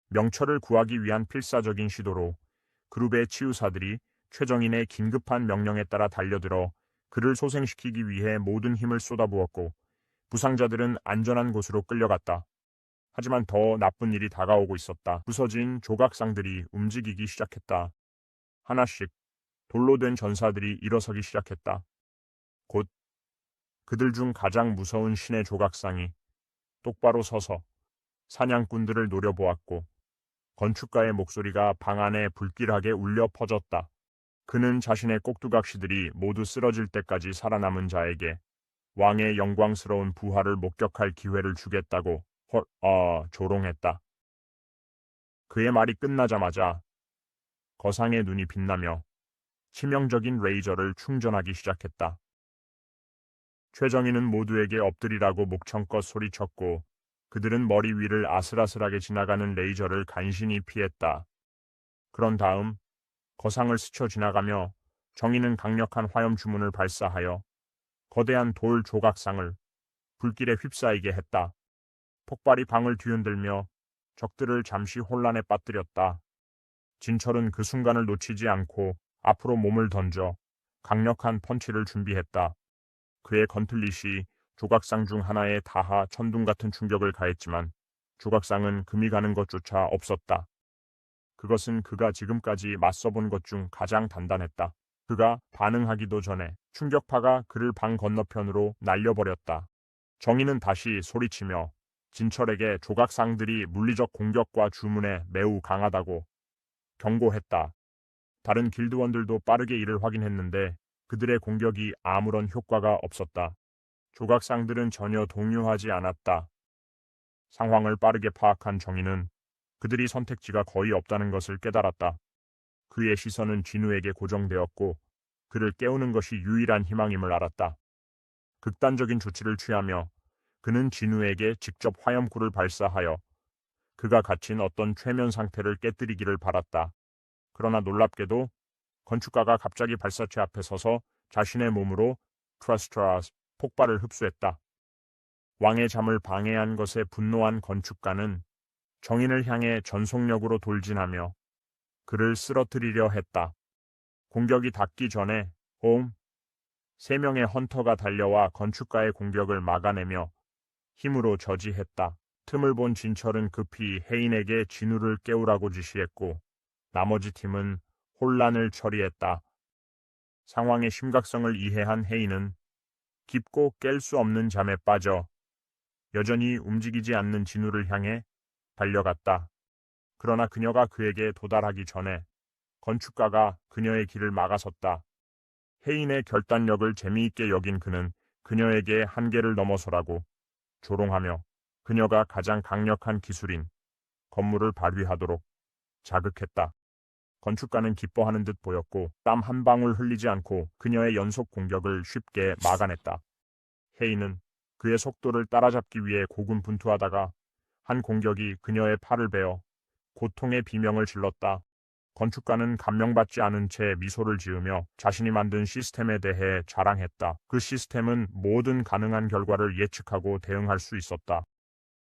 명철을 구하기 위한 필사적인 시도로 그룹의 치유사들이 최정인의 긴급한 명령에 따라 달려들어 그를 소생시키기 위해 모든 힘을 쏟아부었고 부상자들은 안전한 곳으로 끌려갔다. 하지만 더 나쁜 일이 다가오고 있었다. 부서진 조각상들이 움직이기 시작했다. 하나씩 돌로 된 전사들이 일어서기 시작했다. 곧 그들 중 가장 무서운 신의 조각상이 똑바로 서서 사냥꾼들을 노려보았고 건축가의 목소리가 방 안에 불길하게 울려 퍼졌다. 그는 자신의 꼭두각시들이 모두 쓰러질 때까지 살아남은 자에게 왕의 영광스러운 부활을 목격할 기회를 주겠다고 조롱했다. 그의 말이 끝나자마자 거상의 눈이 빛나며 치명적인 레이저를 충전하기 시작했다. 최정희는 모두에게 엎드리라고 목청껏 소리쳤고 그들은 머리 위를 아슬아슬하게 지나가는 레이저를 간신히 피했다. 그런 다음 거상을 스쳐 지나가며 정희는 강력한 화염 주문을 발사하여 거대한 돌 조각상을 불길에 휩싸이게 했다. 폭발이 방을 뒤흔들며 적들을 잠시 혼란에 빠뜨렸다. 진철은 그 순간을 놓치지 않고 앞으로 몸을 던져 강력한 펀치를 준비했다. 그의 건틀릿이 조각상 중 하나에 닿아 천둥 같은 충격을 가했지만 조각상은 금이 가는 것조차 없었다. 그것은 그가 지금까지 맞서본 것 중 가장 단단했다. 그가 반응하기도 전에 충격파가 그를 방 건너편으로 날려버렸다. 정희는 다시 소리치며 진철에게 조각상들이 물리적 공격과 주문에 매우 강하다고 경고했다. 다른 길드원들도 빠르게 이를 확인했는데 그들의 공격이 아무런 효과가 없었다. 조각상들은 전혀 동요하지 않았다. 상황을 빠르게 파악한 정희는 그들이 선택지가 거의 없다는 것을 깨달았다. 그의 시선은 진우에게 고정되었고 그를 깨우는 것이 유일한 희망임을 알았다. 극단적인 조치를 취하며 그는 진우에게 직접 화염구를 발사하여 그가 갇힌 어떤 최면 상태를 깨뜨리기를 바랐다. 그러나 놀랍게도 건축가가 갑자기 발사체 앞에 서서 자신의 몸으로 트러스트라스 폭발을 흡수했다. 왕의 잠을 방해한 것에 분노한 건축가는 정인을 향해 전속력으로 돌진하며 그를 쓰러뜨리려 했다. 공격이 닿기 전에 세 명의 헌터가 달려와 건축가의 공격을 막아내며 힘으로 저지했다. 틈을 본 진철은 급히 해인에게 진우를 깨우라고 지시했고 나머지 팀은 혼란을 처리했다. 상황의 심각성을 이해한 해인은 깊고 깰 수 없는 잠에 빠져 여전히 움직이지 않는 진우를 향해 달려갔다. 그러나 그녀가 그에게 도달하기 전에 건축가가 그녀의 길을 막아섰다. 해인의 결단력을 재미있게 여긴 그는 그녀에게 한계를 넘어서라고 조롱하며 그녀가 가장 강력한 기술인 건물을 발휘하도록 자극했다. 건축가는 기뻐하는 듯 보였고 땀 한 방울 흘리지 않고 그녀의 연속 공격을 쉽게 막아냈다. 해인은 그의 속도를 따라잡기 위해 고군분투하다가 한 공격이 그녀의 팔을 베어 고통의 비명을 질렀다. 건축가는 감명받지 않은 채 미소를 지으며 자신이 만든 시스템에 대해 자랑했다. 그 시스템은 모든 가능한 결과를 예측하고 대응할 수 있었다.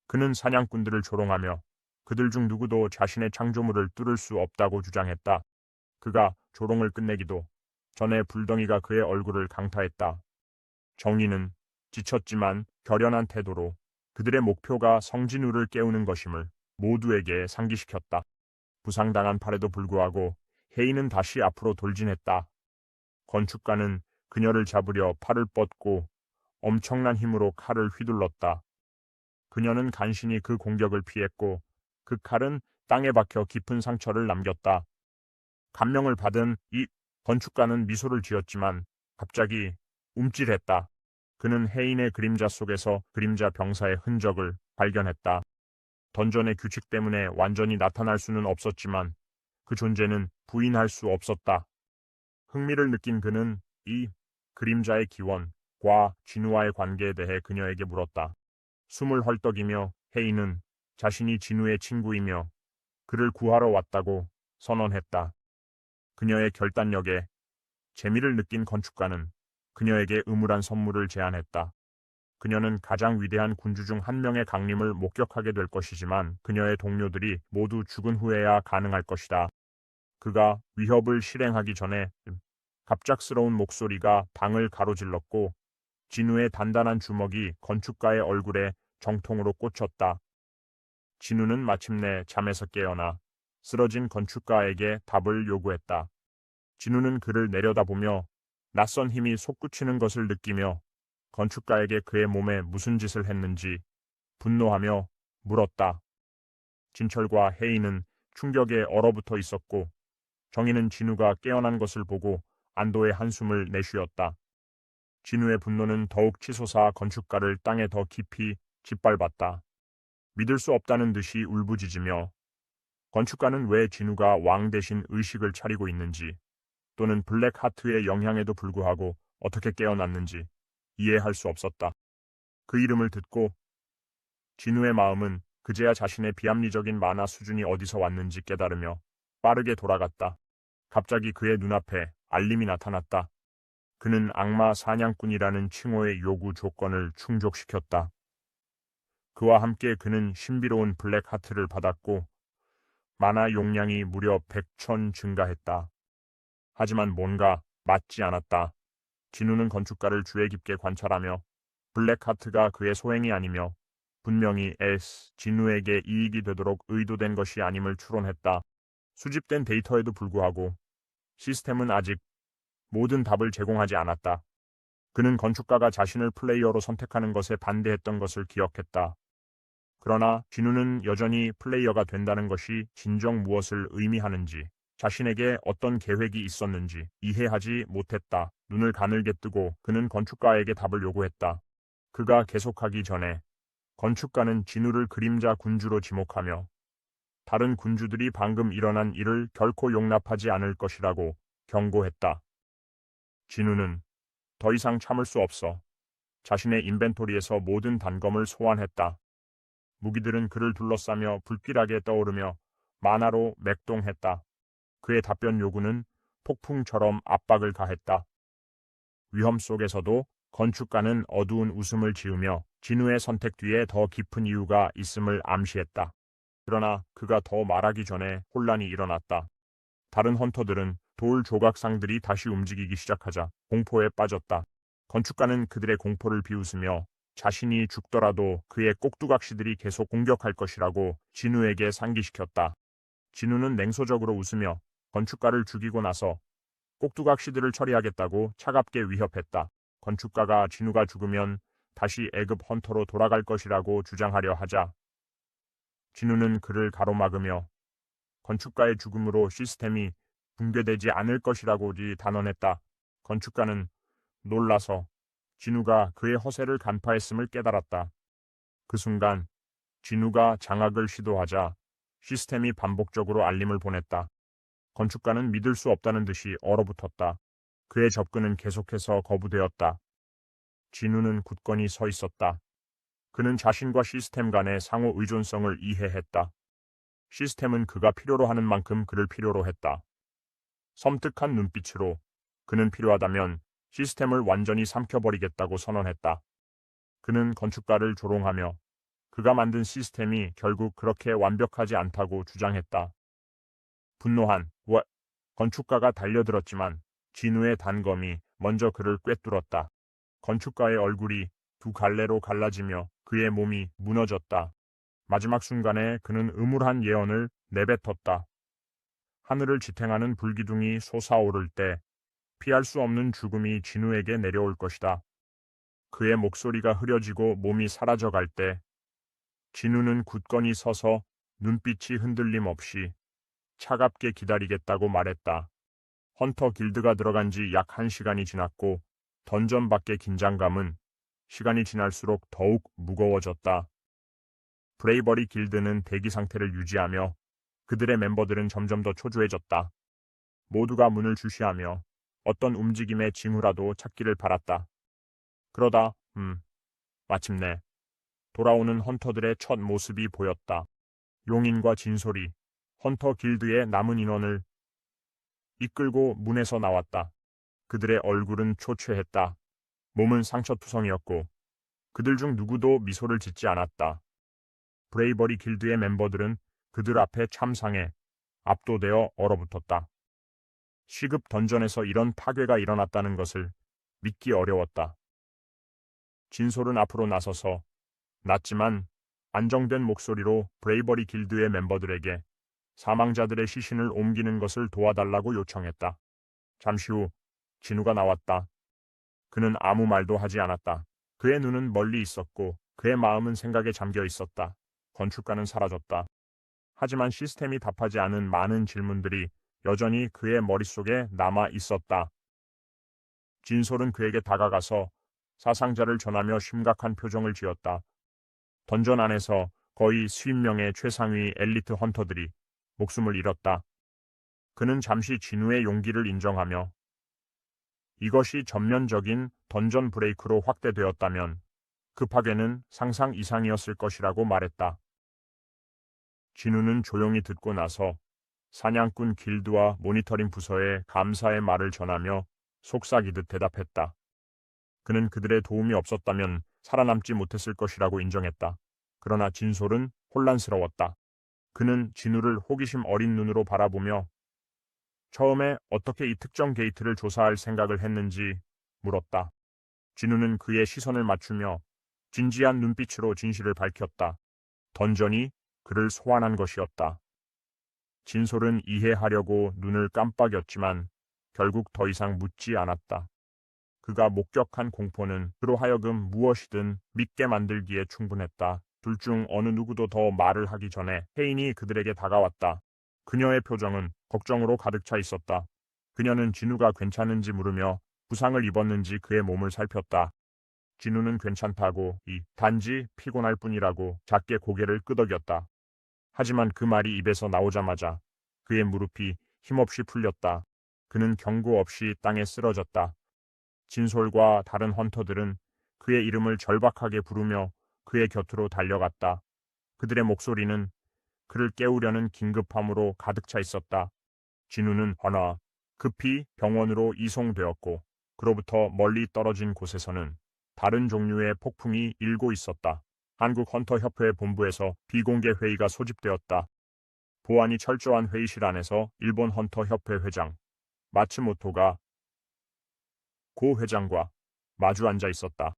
그는 사냥꾼들을 조롱하며 그들 중 누구도 자신의 창조물을 뚫을 수 없다고 주장했다. 그가 조롱을 끝내기도 전에 불덩이가 그의 얼굴을 강타했다. 정의는 지쳤지만 결연한 태도로 그들의 목표가 성진우를 깨우는 것임을 모두에게 상기시켰다. 부상당한 팔에도 불구하고 해인은 다시 앞으로 돌진했다. 건축가는 그녀를 잡으려 팔을 뻗고 엄청난 힘으로 칼을 휘둘렀다. 그녀는 간신히 그 공격을 피했고 그 칼은 땅에 박혀 깊은 상처를 남겼다. 감명을 받은 이 건축가는 미소를 지었지만 갑자기 움찔했다. 그는 해인의 그림자 속에서 그림자 병사의 흔적을 발견했다. 던전의 규칙 때문에 완전히 나타날 수는 없었지만 그 존재는 부인할 수 없었다. 흥미를 느낀 그는 이 그림자의 기원과 진우와의 관계에 대해 그녀에게 물었다. 숨을 헐떡이며 해인은 자신이 진우의 친구이며 그를 구하러 왔다고 선언했다. 그녀의 결단력에 재미를 느낀 건축가는 그녀에게 의무란 선물을 제안했다. 그녀는 가장 위대한 군주 중 한 명의 강림을 목격하게 될 것이지만 그녀의 동료들이 모두 죽은 후에야 가능할 것이다. 그가 위협을 실행하기 전에 갑작스러운 목소리가 방을 가로질렀고 진우의 단단한 주먹이 건축가의 얼굴에 정통으로 꽂혔다. 진우는 마침내 잠에서 깨어나 쓰러진 건축가에게 답을 요구했다. 진우는 그를 내려다보며 낯선 힘이 솟구치는 것을 느끼며 건축가에게 그의 몸에 무슨 짓을 했는지 분노하며 물었다. 진철과 해인은 충격에 얼어붙어 있었고 정희는 진우가 깨어난 것을 보고 안도의 한숨을 내쉬었다. 진우의 분노는 더욱 치솟아 건축가를 땅에 더 깊이 짓밟았다. 믿을 수 없다는 듯이 울부짖으며 건축가는 왜 진우가 왕 대신 의식을 차리고 있는지 또는 블랙하트의 영향에도 불구하고 어떻게 깨어났는지 이해할 수 없었다. 그 이름을 듣고 진우의 마음은 그제야 자신의 비합리적인 만화 수준이 어디서 왔는지 깨달으며 빠르게 돌아갔다. 갑자기 그의 눈앞에 알림이 나타났다. 그는 악마 사냥꾼이라는 칭호의 요구 조건을 충족시켰다. 그와 함께 그는 신비로운 블랙하트를 받았고 만화 용량이 무려 100천 증가했다. 하지만 뭔가 맞지 않았다. 진우는 건축가를 주의 깊게 관찰하며 블랙하트가 그의 소행이 아니며 분명히 진우에게 이익이 되도록 의도된 것이 아님을 추론했다. 수집된 데이터에도 불구하고 시스템은 아직 모든 답을 제공하지 않았다. 그는 건축가가 자신을 플레이어로 선택하는 것에 반대했던 것을 기억했다. 그러나 진우는 여전히 플레이어가 된다는 것이 진정 무엇을 의미하는지, 자신에게 어떤 계획이 있었는지 이해하지 못했다. 눈을 가늘게 뜨고 그는 건축가에게 답을 요구했다. 그가 계속하기 전에 건축가는 진우를 그림자 군주로 지목하며 다른 군주들이 방금 일어난 일을 결코 용납하지 않을 것이라고 경고했다. 진우는 더 이상 참을 수 없어 자신의 인벤토리에서 모든 단검을 소환했다. 무기들은 그를 둘러싸며 불길하게 떠오르며 만화로 맥동했다. 그의 답변 요구는 폭풍처럼 압박을 가했다. 위험 속에서도 건축가는 어두운 웃음을 지으며 진우의 선택 뒤에 더 깊은 이유가 있음을 암시했다. 그러나 그가 더 말하기 전에 혼란이 일어났다. 다른 헌터들은 돌 조각상들이 다시 움직이기 시작하자 공포에 빠졌다. 건축가는 그들의 공포를 비웃으며 자신이 죽더라도 그의 꼭두각시들이 계속 공격할 것이라고 진우에게 상기시켰다. 진우는 냉소적으로 웃으며 건축가를 죽이고 나서 꼭두각시들을 처리하겠다고 차갑게 위협했다. 건축가가 진우가 죽으면 다시 A급 헌터로 돌아갈 것이라고 주장하려 하자 진우는 그를 가로막으며 건축가의 죽음으로 시스템이 붕괴되지 않을 것이라고 단언했다. 건축가는 놀라서 진우가 그의 허세를 간파했음을 깨달았다. 그 순간 진우가 장악을 시도하자 시스템이 반복적으로 알림을 보냈다. 건축가는 믿을 수 없다는 듯이 얼어붙었다. 그의 접근은 계속해서 거부되었다. 진우는 굳건히 서 있었다. 그는 자신과 시스템 간의 상호 의존성을 이해했다. 시스템은 그가 필요로 하는 만큼 그를 필요로 했다. 섬뜩한 눈빛으로 그는 필요하다면 시스템을 완전히 삼켜버리겠다고 선언했다. 그는 건축가를 조롱하며 그가 만든 시스템이 결국 그렇게 완벽하지 않다고 주장했다. 분노한 건축가가 달려들었지만 진우의 단검이 먼저 그를 꿰뚫었다. 건축가의 얼굴이 두 갈래로 갈라지며 그의 몸이 무너졌다. 마지막 순간에 그는 음울한 예언을 내뱉었다. 하늘을 지탱하는 불기둥이 솟아오를 때 피할 수 없는 죽음이 진우에게 내려올 것이다. 그의 목소리가 흐려지고 몸이 사라져갈 때 진우는 굳건히 서서 눈빛이 흔들림 없이 차갑게 기다리겠다고 말했다. 헌터 길드가 들어간 지 약 1시간이 지났고 던전 밖의 긴장감은 시간이 지날수록 더욱 무거워졌다. 브레이버리 길드는 대기 상태를 유지하며 그들의 멤버들은 점점 더 초조해졌다. 모두가 문을 주시하며 어떤 움직임의 징후라도 찾기를 바랐다. 그러다 마침내 돌아오는 헌터들의 첫 모습이 보였다. 용인과 진솔이 헌터 길드의 남은 인원을 이끌고 문에서 나왔다. 그들의 얼굴은 초췌했다. 몸은 상처투성이었고 그들 중 누구도 미소를 짓지 않았다. 브레이버리 길드의 멤버들은 그들 앞에 참상해 압도되어 얼어붙었다. 시급 던전에서 이런 파괴가 일어났다는 것을 믿기 어려웠다. 진솔은 앞으로 나서서 낮지만 안정된 목소리로 브레이버리 길드의 멤버들에게 사망자들의 시신을 옮기는 것을 도와달라고 요청했다. 잠시 후 진우가 나왔다. 그는 아무 말도 하지 않았다. 그의 눈은 멀리 있었고 그의 마음은 생각에 잠겨 있었다. 건축가는 사라졌다. 하지만 시스템이 답하지 않은 많은 질문들이 여전히 그의 머릿속에 남아 있었다. 진솔은 그에게 다가가서 사상자를 전하며 심각한 표정을 지었다. 던전 안에서 거의 수십 명의 최상위 엘리트 헌터들이 목숨을 잃었다. 그는 잠시 진우의 용기를 인정하며 이것이 전면적인 던전 브레이크로 확대되었다면 그 파괴는 상상 이상이었을 것이라고 말했다. 진우는 조용히 듣고 나서 사냥꾼 길드와 모니터링 부서에 감사의 말을 전하며 속삭이듯 대답했다. 그는 그들의 도움이 없었다면 살아남지 못했을 것이라고 인정했다. 그러나 진솔은 혼란스러웠다. 그는 진우를 호기심 어린 눈으로 바라보며 처음에 어떻게 이 특정 게이트를 조사할 생각을 했는지 물었다. 진우는 그의 시선을 맞추며 진지한 눈빛으로 진실을 밝혔다. 던전이 그를 소환한 것이었다. 진솔은 이해하려고 눈을 깜빡였지만 결국 더 이상 묻지 않았다. 그가 목격한 공포는 그로 하여금 무엇이든 믿게 만들기에 충분했다. 둘 중 어느 누구도 더 말을 하기 전에 혜인이 그들에게 다가왔다. 그녀의 표정은 걱정으로 가득 차 있었다. 그녀는 진우가 괜찮은지 물으며 부상을 입었는지 그의 몸을 살폈다. 진우는 괜찮다고 단지 피곤할 뿐이라고 작게 고개를 끄덕였다. 하지만 그 말이 입에서 나오자마자 그의 무릎이 힘없이 풀렸다. 그는 경고 없이 땅에 쓰러졌다. 진솔과 다른 헌터들은 그의 이름을 절박하게 부르며 그의 곁으로 달려갔다. 그들의 목소리는 그를 깨우려는 긴급함으로 가득 차 있었다. 진우는 하나 급히 병원으로 이송되었고 그로부터 멀리 떨어진 곳에서는 다른 종류의 폭풍이 일고 있었다. 한국헌터협회 본부에서 비공개 회의가 소집되었다. 보안이 철저한 회의실 안에서 일본 헌터협회 회장 마츠모토가 고 회장과 마주 앉아 있었다.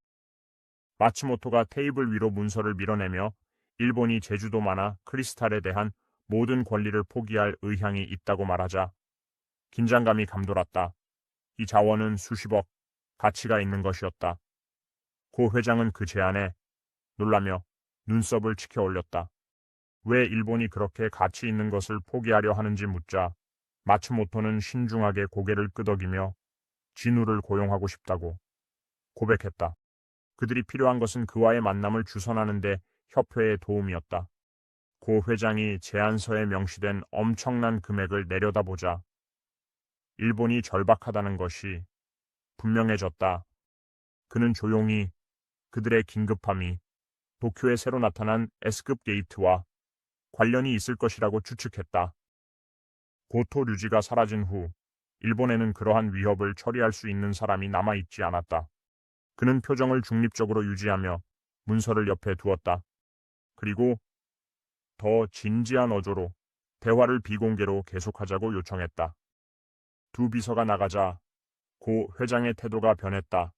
마츠모토가 테이블 위로 문서를 밀어내며 일본이 제주도마나 크리스탈에 대한 모든 권리를 포기할 의향이 있다고 말하자 긴장감이 감돌았다. 이 자원은 수십억 가치가 있는 것이었다. 고 회장은 그 제안에 놀라며 눈썹을 치켜 올렸다. 왜 일본이 그렇게 가치 있는 것을 포기하려 하는지 묻자 마츠모토는 신중하게 고개를 끄덕이며 진우를 고용하고 싶다고 고백했다. 그들이 필요한 것은 그와의 만남을 주선하는 데 협회의 도움이었다. 고 회장이 제안서에 명시된 엄청난 금액을 내려다보자 일본이 절박하다는 것이 분명해졌다. 그는 조용히 그들의 긴급함이 도쿄에 새로 나타난 S급 게이트와 관련이 있을 것이라고 추측했다. 고토 류지가 사라진 후 일본에는 그러한 위협을 처리할 수 있는 사람이 남아있지 않았다. 그는 표정을 중립적으로 유지하며 문서를 옆에 두었다. 그리고 더 진지한 어조로 대화를 비공개로 계속하자고 요청했다. 두 비서가 나가자 고 회장의 태도가 변했다.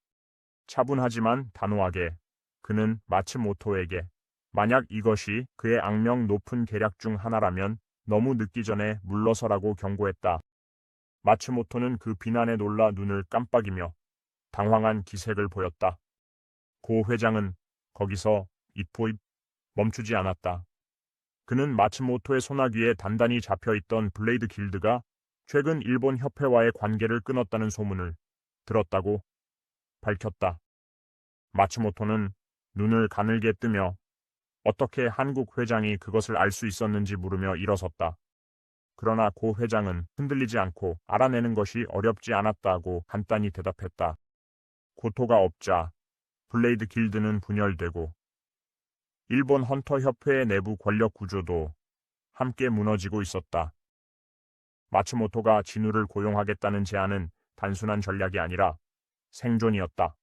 차분하지만 단호하게 그는 마츠모토에게 만약 이것이 그의 악명 높은 계략 중 하나라면 너무 늦기 전에 물러서라고 경고했다. 마츠모토는 그 비난에 놀라 눈을 깜빡이며 당황한 기색을 보였다. 고 회장은 거기서 입포입 멈추지 않았다. 그는 마츠모토의 소나귀에 단단히 잡혀있던 블레이드 길드가 최근 일본 협회와의 관계를 끊었다는 소문을 들었다고 밝혔다. 마츠모토는 눈을 가늘게 뜨며 어떻게 한국 회장이 그것을 알 수 있었는지 물으며 일어섰다. 그러나 고 회장은 흔들리지 않고 알아내는 것이 어렵지 않았다고 간단히 대답했다. 고토가 없자 블레이드 길드는 분열되고 일본 헌터 협회의 내부 권력 구조도 함께 무너지고 있었다. 마츠모토가 진우를 고용하겠다는 제안은 단순한 전략이 아니라 생존이었다.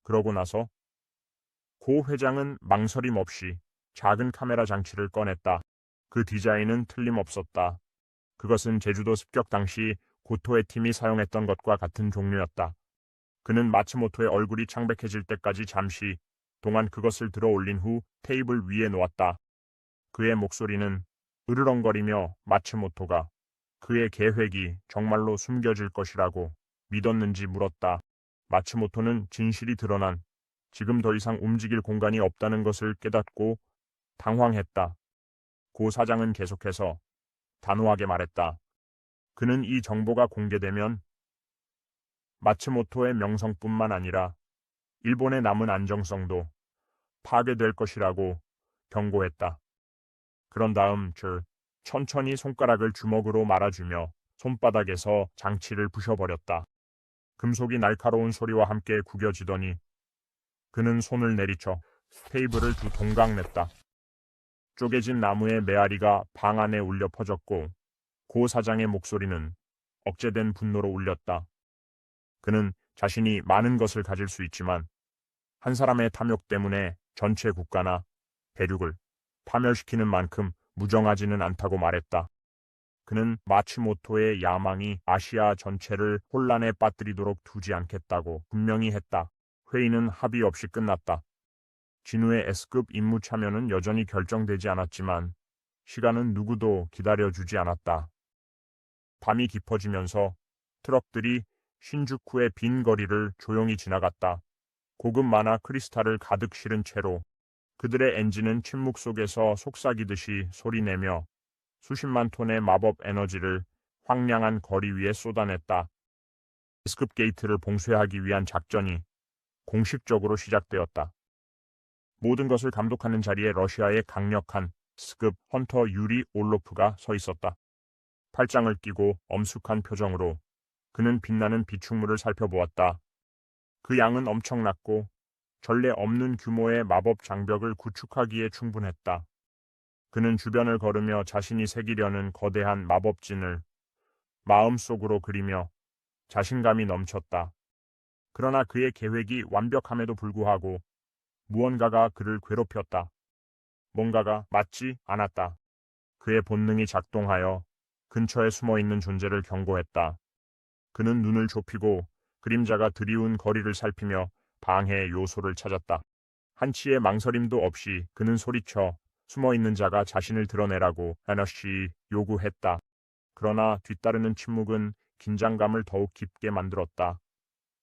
그러고 나서 고 회장은 망설임 없이 작은 카메라 장치를 꺼냈다. 그 디자인은 틀림없었다. 그것은 제주도 습격 당시 고토의 팀이 사용했던 것과 같은 종류였다. 그는 마츠모토의 얼굴이 창백해질 때까지 잠시 동안 그것을 들어 올린 후 테이블 위에 놓았다. 그의 목소리는 으르렁거리며 마츠모토가 그의 계획이 정말로 숨겨질 것이라고 믿었는지 물었다. 마츠모토는 진실이 드러난 지금 더 이상 움직일 공간이 없다는 것을 깨닫고 당황했다. 고 사장은 계속해서 단호하게 말했다. 그는 이 정보가 공개되면 마츠모토의 명성뿐만 아니라 일본의 남은 안정성도 파괴될 것이라고 경고했다. 그런 다음 천천히 손가락을 주먹으로 말아주며 손바닥에서 장치를 부셔버렸다. 금속이 날카로운 소리와 함께 구겨지더니 그는 손을 내리쳐 테이블을 두 동강 냈다. 쪼개진 나무의 메아리가 방 안에 울려 퍼졌고 고 사장의 목소리는 억제된 분노로 울렸다. 그는 자신이 많은 것을 가질 수 있지만 한 사람의 탐욕 때문에 전체 국가나 대륙을 파멸시키는 만큼 무정하지는 않다고 말했다. 그는 마츠모토의 야망이 아시아 전체를 혼란에 빠뜨리도록 두지 않겠다고 분명히 했다. 회의는 합의 없이 끝났다. 진우의 S급 임무 참여는 여전히 결정되지 않았지만 시간은 누구도 기다려주지 않았다. 밤이 깊어지면서 트럭들이 신주쿠의 빈 거리를 조용히 지나갔다. 고급 만화 크리스탈을 가득 실은 채로 그들의 엔진은 침묵 속에서 속삭이듯이 소리내며 수십만 톤의 마법 에너지를 황량한 거리 위에 쏟아냈다. S급 게이트를 봉쇄하기 위한 작전이 공식적으로 시작되었다. 모든 것을 감독하는 자리에 러시아의 강력한 S급 헌터 유리 올로프가 서 있었다. 팔짱을 끼고 엄숙한 표정으로 그는 빛나는 비축물을 살펴보았다. 그 양은 엄청났고 전례 없는 규모의 마법 장벽을 구축하기에 충분했다. 그는 주변을 걸으며 자신이 새기려는 거대한 마법진을 마음속으로 그리며 자신감이 넘쳤다. 그러나 그의 계획이 완벽함에도 불구하고 무언가가 그를 괴롭혔다. 뭔가가 맞지 않았다. 그의 본능이 작동하여 근처에 숨어있는 존재를 경고했다. 그는 눈을 좁히고 그림자가 드리운 거리를 살피며 방해 요소를 찾았다. 한치의 망설임도 없이 그는 소리쳐 숨어있는 자가 자신을 드러내라고 하나씩 요구했다. 그러나 뒤따르는 침묵은 긴장감을 더욱 깊게 만들었다.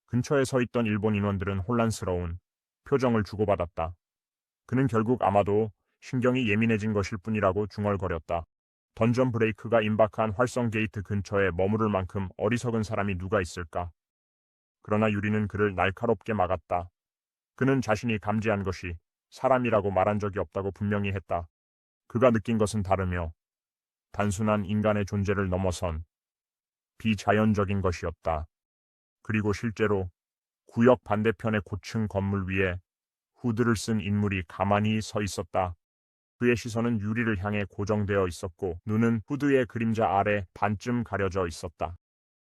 근처에 서 있던 일본 인원들은 혼란스러운 표정을 주고받았다. 그는 결국 아마도 신경이 예민해진 것일 뿐이라고 중얼거렸다. 던전 브레이크가 임박한 활성 게이트 근처에 머무를 만큼 어리석은 사람이 누가 있을까? 그러나 유리는 그를 날카롭게 막았다. 그는 자신이 감지한 것이 사람이라고 말한 적이 없다고 분명히 했다. 그가 느낀 것은 다르며 단순한 인간의 존재를 넘어선 비자연적인 것이었다. 그리고 실제로 구역 반대편의 고층 건물 위에 후드를 쓴 인물이 가만히 서 있었다. 그의 시선은 유리를 향해 고정되어 있었고 눈은 후드의 그림자 아래 반쯤 가려져 있었다.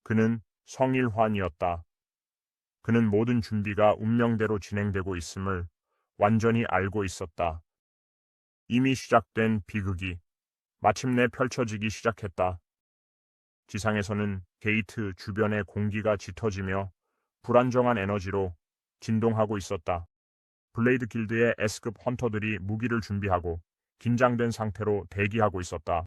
그는 성일환이었다. 그는 모든 준비가 운명대로 진행되고 있음을 완전히 알고 있었다. 이미 시작된 비극이 마침내 펼쳐지기 시작했다. 지상에서는 게이트 주변의 공기가 짙어지며 불안정한 에너지로 진동하고 있었다. 블레이드 길드의 S급 헌터들이 무기를 준비하고 긴장된 상태로 대기하고 있었다.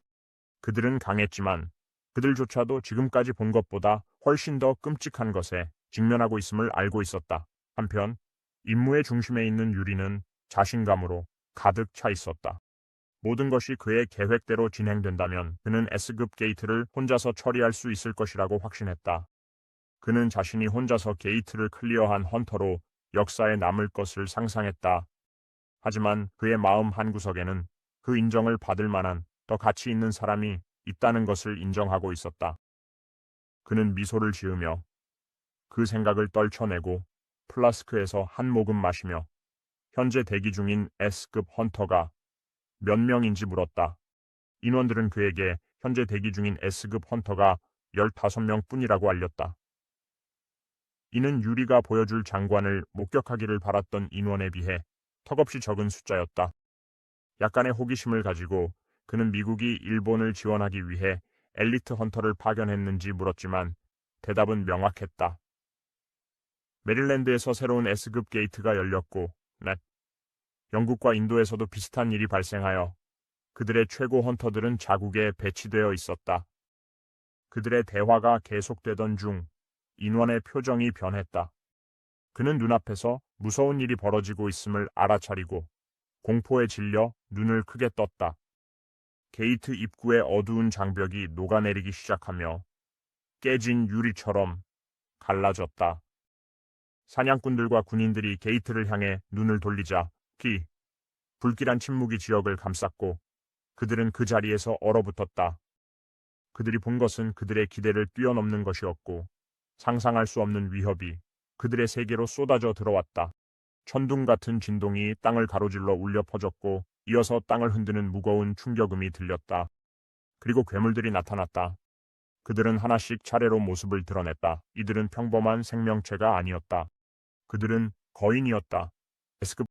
그들은 강했지만 그들조차도 지금까지 본 것보다 훨씬 더 끔찍한 것에 직면하고 있음을 알고 있었다. 한편 임무의 중심에 있는 유리는 자신감으로 가득 차 있었다. 모든 것이 그의 계획대로 진행된다면 그는 S급 게이트를 혼자서 처리할 수 있을 것이라고 확신했다. 그는 자신이 혼자서 게이트를 클리어한 헌터로 역사에 남을 것을 상상했다. 하지만 그의 마음 한구석에는 그 인정을 받을 만한 더 가치 있는 사람이 있다는 것을 인정하고 있었다. 그는 미소를 지으며 그 생각을 떨쳐내고 플라스크에서 한 모금 마시며 현재 대기 중인 S급 헌터가 몇 명인지 물었다. 인원들은 그에게 현재 대기 중인 S급 헌터가 15명 뿐이라고 알렸다. 이는 유리가 보여줄 장관을 목격하기를 바랐던 인원에 비해 턱없이 적은 숫자였다. 약간의 호기심을 가지고 그는 미국이 일본을 지원하기 위해 엘리트 헌터를 파견했는지 물었지만 대답은 명확했다. 메릴랜드에서 새로운 S급 게이트가 열렸고 영국과 인도에서도 비슷한 일이 발생하여 그들의 최고 헌터들은 자국에 배치되어 있었다. 그들의 대화가 계속되던 중 인원의 표정이 변했다. 그는 눈앞에서 무서운 일이 벌어지고 있음을 알아차리고 공포에 질려 눈을 크게 떴다. 게이트 입구의 어두운 장벽이 녹아내리기 시작하며 깨진 유리처럼 갈라졌다. 사냥꾼들과 군인들이 게이트를 향해 눈을 돌리자 불길한 침묵이 지역을 감쌌고 그들은 그 자리에서 얼어붙었다. 그들이 본 것은 그들의 기대를 뛰어넘는 것이었고 상상할 수 없는 위협이 그들의 세계로 쏟아져 들어왔다. 천둥 같은 진동이 땅을 가로질러 울려 퍼졌고 이어서 땅을 흔드는 무거운 충격음이 들렸다. 그리고 괴물들이 나타났다. 그들은 하나씩 차례로 모습을 드러냈다. 이들은 평범한 생명체가 아니었다. 그들은 거인이었다. S급